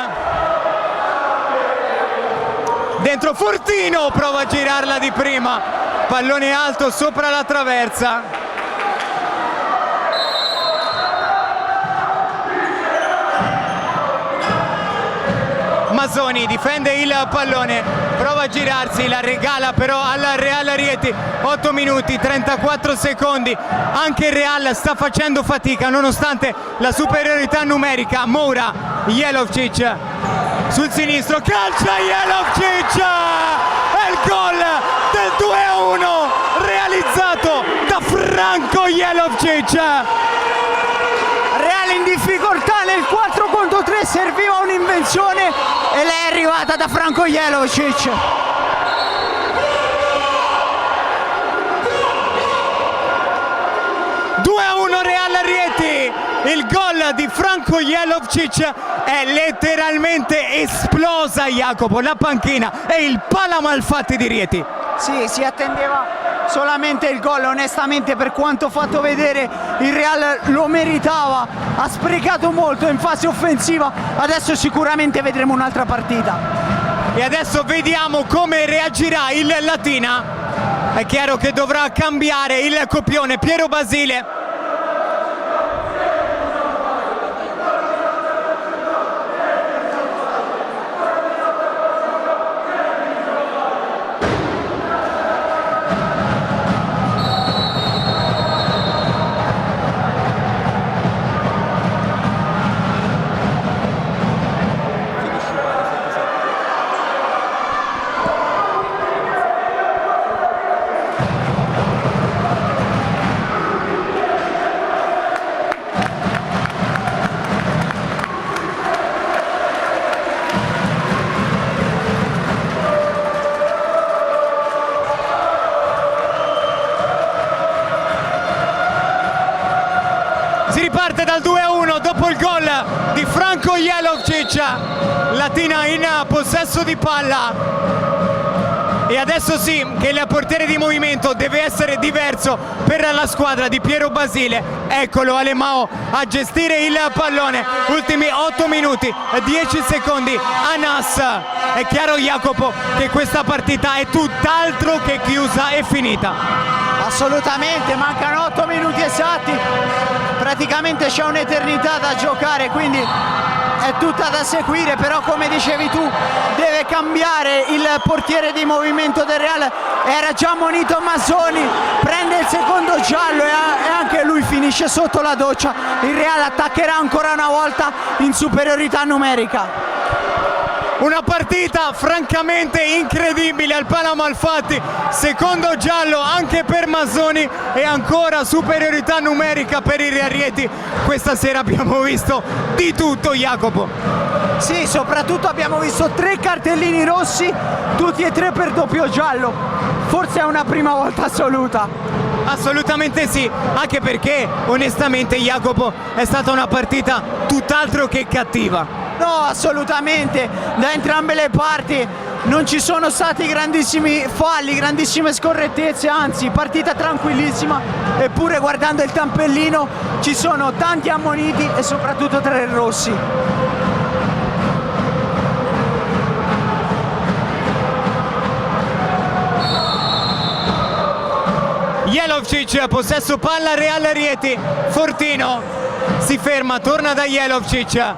dentro Fortino, prova a girarla di prima, pallone alto sopra la traversa. Mazzoni difende il pallone, prova a girarsi, la regala però al Real Rieti. 8 minuti 34 secondi, anche il Real sta facendo fatica nonostante la superiorità numerica. Moura, Jelovcic sul sinistro, calcia Jelovcic, è il gol del 2-1 realizzato da Franco Jelovcic. Real in difficoltà nel 4 contro 3, serviva un'invenzione e lei è arrivata da Franco Jelovcic. Real Rieti, il gol di Franco Jelovcic, è letteralmente esplosa, Jacopo, la panchina e il Palamalfatti di Rieti. Sì, si attendeva solamente il gol, onestamente per quanto fatto vedere il Real lo meritava, ha sprecato molto in fase offensiva, adesso sicuramente vedremo un'altra partita. E adesso vediamo come reagirà il Latina, è chiaro che dovrà cambiare il copione. Piero Basile. Si riparte dal 2-1 dopo il gol di Franco Jelovcic. Latina in possesso di palla. E adesso sì che il portiere di movimento deve essere diverso per la squadra di Piero Basile. Eccolo Alemao a gestire il pallone. Ultimi 8 minuti e 10 secondi. Anas. È chiaro, Jacopo, che questa partita è tutt'altro che chiusa e finita. Assolutamente, mancano 8 minuti esatti, praticamente c'è un'eternità da giocare, quindi è tutta da seguire, però come dicevi tu deve cambiare il portiere di movimento del Real, era già ammonito Mazzoni, prende il secondo giallo e anche lui finisce sotto la doccia. Il Real attaccherà ancora una volta in superiorità numerica. Una partita francamente incredibile al Pala Malfatti, secondo giallo anche per Mazzoni e ancora superiorità numerica per i Rieti. Questa sera abbiamo visto di tutto, Jacopo. Sì, soprattutto abbiamo visto 3 cartellini rossi, tutti e 3 per doppio giallo. Forse è una prima volta assoluta. Assolutamente sì, anche perché onestamente, Jacopo, è stata una partita tutt'altro che cattiva. No, assolutamente, da entrambe le parti non ci sono stati grandissimi falli, grandissime scorrettezze, anzi partita tranquillissima, eppure guardando il tampellino ci sono tanti ammoniti e soprattutto 3 rossi. Jelovčić, possesso palla, Real Rieti, Fortino si ferma, torna da Jelovčić,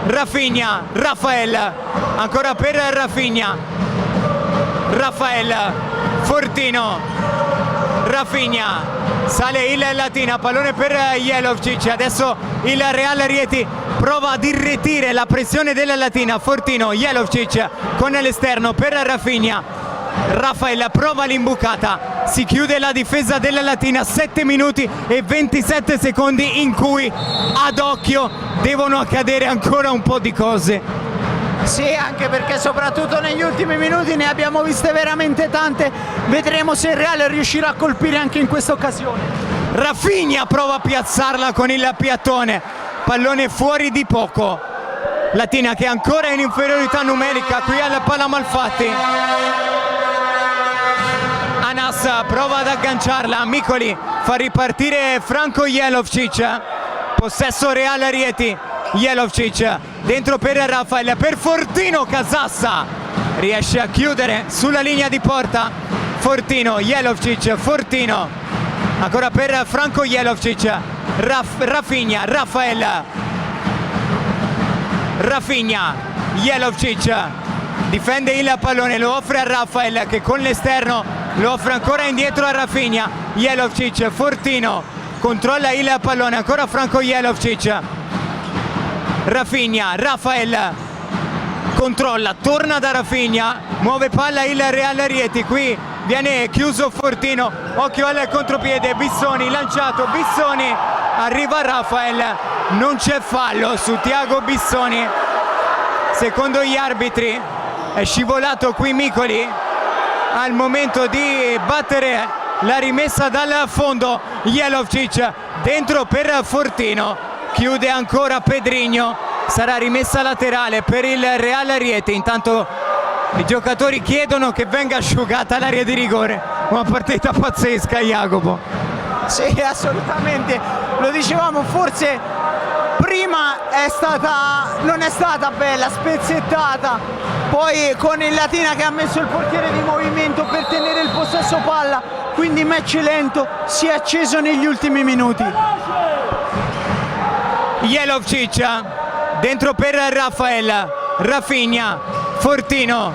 Rafinha, Rafael, ancora per Rafinha, Rafael, Fortino, Rafinha, sale il Latina, pallone per Jelovčić, adesso il Real Rieti prova ad irretire la pressione della Latina, Fortino, Jelovčić con l'esterno per Rafinha, Rafael prova l'imbucata, si chiude la difesa della Latina, 7 minuti e 27 secondi in cui ad occhio devono accadere ancora un po' di cose. Sì, anche perché soprattutto negli ultimi minuti ne abbiamo viste veramente tante, vedremo se il Real riuscirà a colpire anche in questa occasione. Rafinha prova a piazzarla con il piattone, pallone fuori di poco, Latina che ancora è in inferiorità numerica qui al Pala Malfatti. Anas prova ad agganciarla, Micoli fa ripartire Franco Jelovčić, possesso Real Rieti, Jelovčić dentro per Rafael, per Fortino, Casassa riesce a chiudere sulla linea di porta, Fortino, Jelovčić, Fortino ancora per Franco Jelovčić, Rafinha, Rafael, Rafinha, Jelovčić difende il pallone, lo offre a Rafael che con l'esterno lo offre ancora indietro a Rafinha, Jelovčić, Fortino controlla il pallone, ancora Franco Jelovčić, Rafinha, Rafael controlla, torna da Rafinha, muove palla il Real Rieti, qui viene chiuso Fortino, occhio al contropiede, Bissoni lanciato, Bissoni arriva Rafael, non c'è fallo su Thiago Bissoni, secondo gli arbitri è scivolato qui Micoli al momento di battere la rimessa dal fondo, Jelovčić dentro per Fortino, chiude ancora Pedrinho, sarà rimessa laterale per il Real Rieti. Intanto i giocatori chiedono che venga asciugata l'area di rigore, una partita pazzesca, Jacopo. Sì, assolutamente, lo dicevamo, forse prima non è stata bella, spezzettata, poi con il Latina che ha messo il portiere di movimento per tenere il possesso palla, quindi match lento, si è acceso negli ultimi minuti. Jelovčić dentro per Rafael, Rafinha, Fortino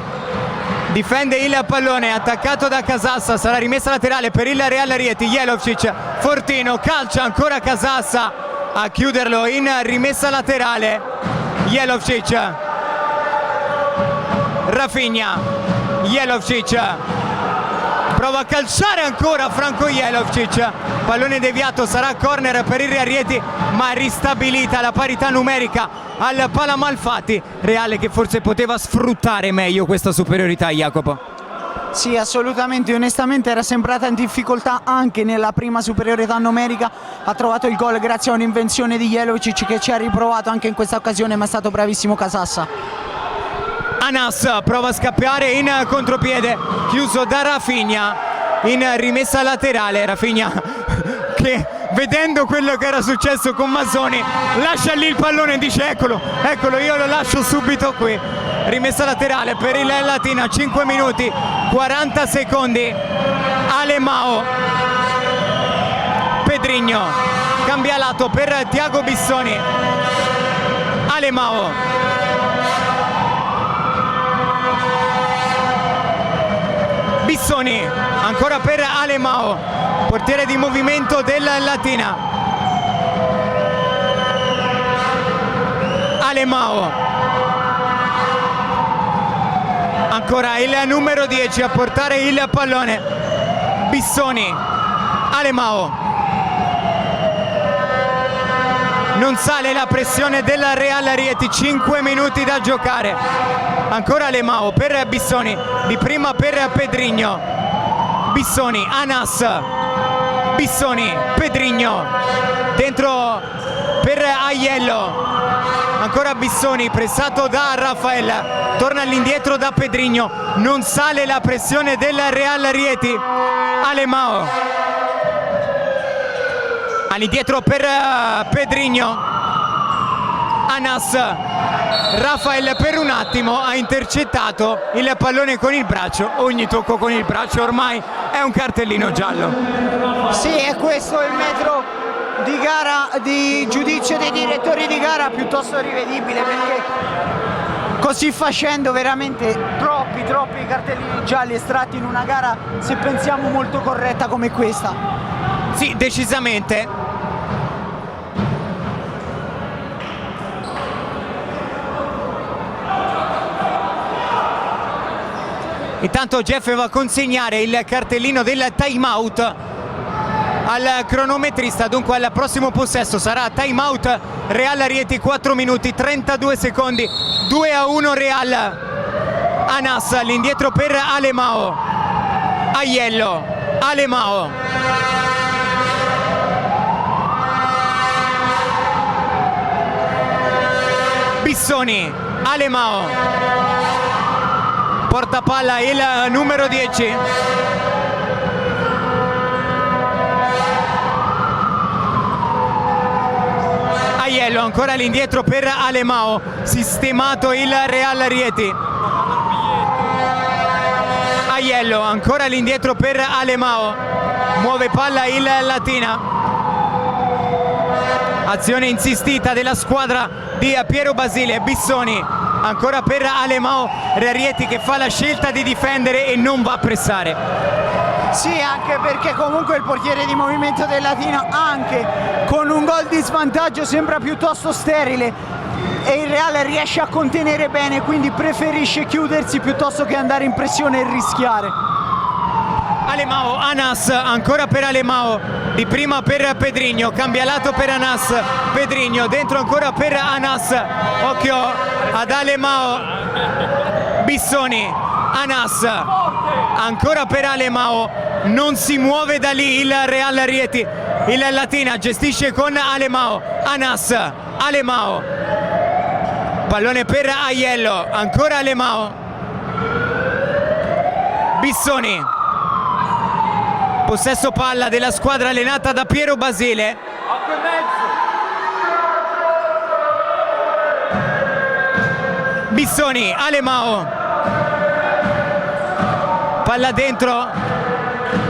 difende il pallone, attaccato da Casassa, sarà rimessa laterale per il Real Rieti, Jelovčić, Fortino, calcia ancora Casassa a chiuderlo in rimessa laterale, Jelovčić, Rafinha, Jelovčić prova a calciare ancora Franco Jelovčić, pallone deviato, sarà corner per il Rieti, ma ristabilita la parità numerica al Pala Malfatti, Reale che forse poteva sfruttare meglio questa superiorità, Jacopo. Sì, assolutamente, onestamente era sembrata in difficoltà anche nella prima superiorità numerica, ha trovato il gol grazie a un'invenzione di Jelovčić che ci ha riprovato anche in questa occasione, ma è stato bravissimo Casassa. Anas prova a scappare in contropiede, chiuso da Rafinha in rimessa laterale, Rafinha che vedendo quello che era successo con Mazzoni lascia lì il pallone e dice eccolo, io lo lascio subito qui. Rimessa laterale per il Latina, 5 minuti 40 secondi, Alemao, Pedrinho cambia lato per Thiago Bissoni, Alemao, Bissoni ancora per Alemao, portiere di movimento del Latina, Alemao, Ancora il numero 10 a portare il pallone, Bissoni, Alemao. Non sale la pressione della Real Rieti, 5 minuti da giocare. Ancora Alemao per Bissoni, di prima per Pedrigno. Bissoni, Anas, Bissoni, Pedrigno, dentro per Aiello. Ancora Bissoni, pressato da Rafael, torna all'indietro da Pedrigno, non sale la pressione del Real Rieti. Alemao, all'indietro per Pedrigno. Anas, Rafael per un attimo ha intercettato il pallone con il braccio. Ogni tocco con il braccio ormai è un cartellino giallo. Sì, è questo il metro di gara, di giudizio dei direttori di gara, piuttosto rivedibile, perché così facendo veramente troppi cartellini gialli estratti in una gara, se pensiamo, molto corretta come questa. Sì, decisamente. Intanto Jeff va a consegnare il cartellino del time out al cronometrista, dunque al prossimo possesso sarà time out Real Rieti, 4 minuti 32 secondi, 2-1 Real. Anas all'indietro per Alemao, Aiello, Alemao, Bissoni, Alemao, porta palla il numero 10. Aiello ancora all'indietro per Alemao, sistemato il Real Rieti. Aiello ancora all'indietro per Alemao, muove palla il Latina. Azione insistita della squadra di Piero Basile. Bissoni ancora per Alemao, Rieti che fa la scelta di difendere e non va a pressare. Sì, anche perché comunque il portiere di movimento del Latina, anche con un gol di svantaggio, sembra piuttosto sterile e il Real riesce a contenere bene, quindi preferisce chiudersi piuttosto che andare in pressione e rischiare. Alemao, Anas ancora per Alemao, di prima per Pedrigno, cambia lato per Anas, Pedrigno dentro ancora per Anas, occhio ad Alemao, Bissoni, Anas ancora per Alemao, non si muove da lì il Real Rieti, il Latina gestisce con Alemao, Anas, Alemao, pallone per Aiello, ancora Alemao, Bissoni, possesso palla della squadra allenata da Piero Basile. Bissoni, Alemao, palla dentro,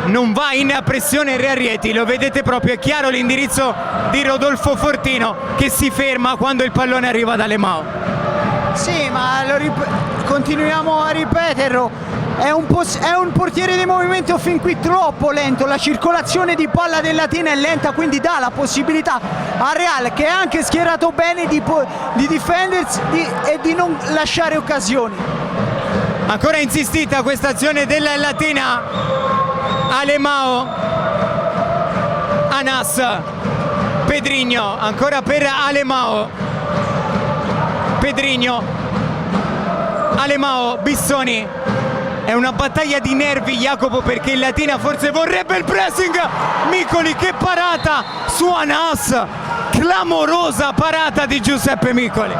non va in pressione Real Rieti, lo vedete proprio, è chiaro l'indirizzo di Rodolfo Fortino che si ferma quando il pallone arriva da Alemao. Sì, ma continuiamo a ripeterlo, è un portiere di movimento fin qui troppo lento, la circolazione di palla del Latina è lenta, quindi dà la possibilità a Real, che è anche schierato bene, di difendersi e di non lasciare occasioni. Ancora insistita questa azione della Latina. Alemao, Anas, Pedrigno ancora per Alemao, Pedrigno, Alemao, Bissoni. È una battaglia di nervi, Jacopo, perché il Latina forse vorrebbe il pressing. Micoli, che parata su Anas, clamorosa parata di Giuseppe Micoli.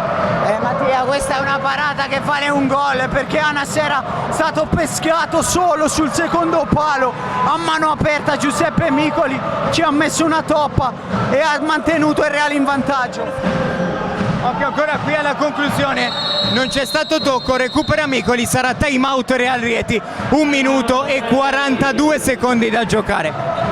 Mattia, questa è una parata che vale un gol, perché Anas era stato pescato solo sul secondo palo, a mano aperta Giuseppe Micoli ci ha messo una toppa e ha mantenuto il Real in vantaggio. Occhio ancora qui alla conclusione, non c'è stato tocco, recupera Micoli, sarà time out Real Rieti, 1 minuto e 42 secondi da giocare.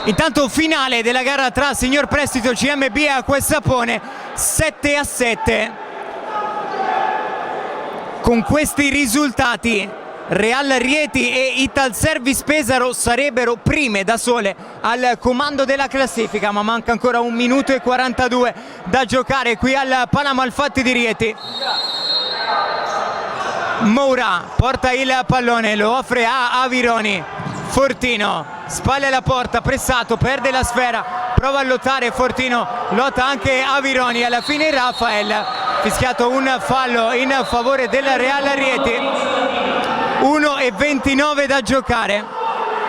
Intanto finale della gara tra Signor Prestito CMB e Acqua e Sapone, 7-7. Con questi risultati Real Rieti e Italservice Pesaro sarebbero prime da sole al comando della classifica, ma manca ancora 1 minuto e 42 da giocare qui al Palamalfatti di Rieti. Moura porta il pallone, lo offre a Avironi. Fortino, spalle alla porta, pressato, perde la sfera, prova a lottare Fortino, lotta anche Avironi, alla fine Rafael, fischiato un fallo in favore del Real Rieti. 1:29 da giocare,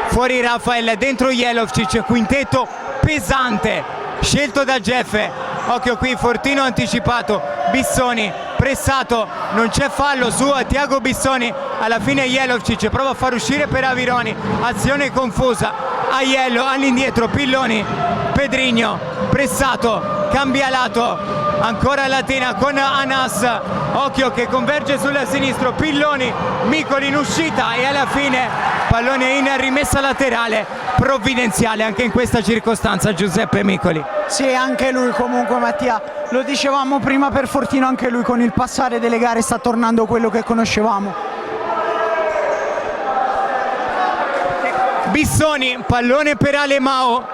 fuori Rafael, dentro Jelovcic, quintetto pesante scelto da Geffe. Occhio qui, Fortino anticipato, Bissoni pressato, non c'è fallo su Tiago Bissoni, alla fine Jelovcic prova a far uscire per Avironi, azione confusa, Aiello all'indietro, Pilloni, Pedrigno pressato, cambia lato, ancora Latina con Anas, occhio che converge sul sinistro, Pilloni, Micoli in uscita e alla fine pallone in rimessa laterale, provvidenziale anche in questa circostanza Giuseppe Micoli. Sì, anche lui comunque Mattia, lo dicevamo prima per Fortino, anche lui con il passare delle gare sta tornando quello che conoscevamo. Bissoni, pallone per Alemao,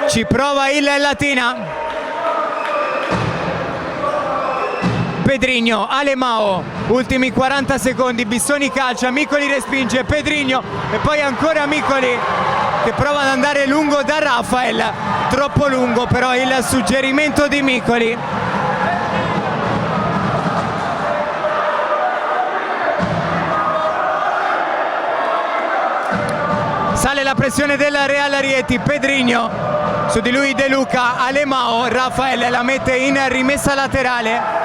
ci prova il Latina. Pedrigno, Alemao, ultimi 40 secondi, Bissoni calcia, Micoli respinge, Pedrigno e poi ancora Micoli che prova ad andare lungo da Rafael, troppo lungo però il suggerimento di Micoli. Sale la pressione del Real Rieti, Pedrigno, su di lui De Luca, Alemao, Rafael la mette in rimessa laterale.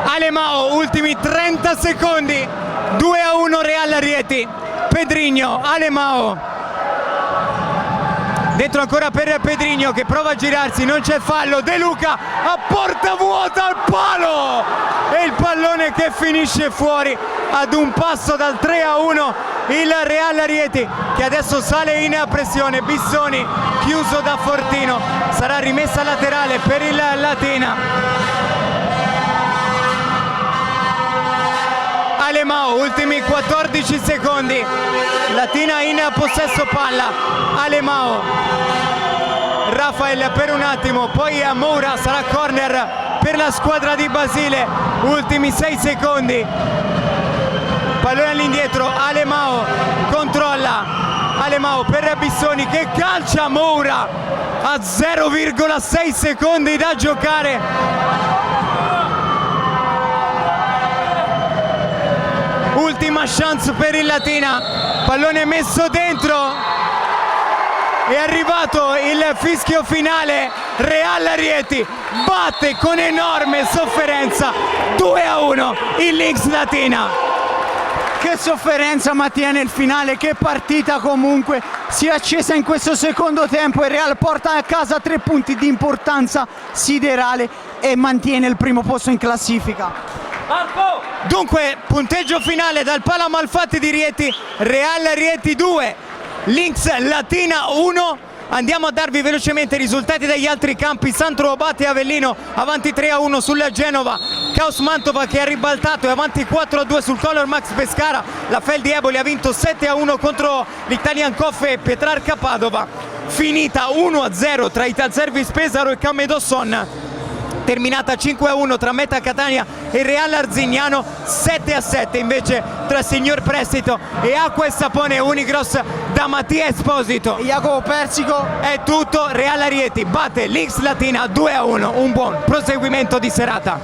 Alemao, ultimi 30 secondi, 2-1 Real Rieti, Pedrigno, Alemao. Dentro ancora per Pedrigno che prova a girarsi, non c'è fallo, De Luca a porta vuota al palo e il pallone che finisce fuori ad un passo dal 3-1 il Real Rieti che adesso sale in pressione. Bissoni chiuso da Fortino, sarà rimessa laterale per il Latina. Alemao, ultimi 14 secondi, Latina in possesso palla, Alemao, Rafael per un attimo, poi a Moura, sarà corner per la squadra di Basile, ultimi 6 secondi, pallone all'indietro, Alemao controlla, Alemao per Bissoni che calcia Moura a 0,6 secondi da giocare. Ultima chance per il Latina, pallone messo dentro, è arrivato il fischio finale, Real Rieti batte con enorme sofferenza 2-1 il Lynx Latina. Che sofferenza Mattia nel finale, che partita comunque, si è accesa in questo secondo tempo e Real porta a casa 3 punti di importanza siderale e mantiene il primo posto in classifica. Dunque punteggio finale dal Palamalfatti di Rieti, Real Rieti 2, Lynx Latina 1. Andiamo a darvi velocemente i risultati degli altri campi. Santro Abate e Avellino avanti 3-1 sulla Genova, Caos Mantova che ha ribaltato è avanti 4-2 sul Color Max Pescara, la Feldi Eboli ha vinto 7-1 contro l'Italian Coffee e Petrarca Padova, finita 1-0 tra Italservice Pesaro e Camedosson, terminata 5-1 tra Meta Catania e Real Arzignano, 7-7 invece tra Signor Prestito e Acqua e Sapone Unigross da Mattia Esposito. Jacopo Persico. È tutto, Real Rieti batte l'X Latina 2-1, un buon proseguimento di serata.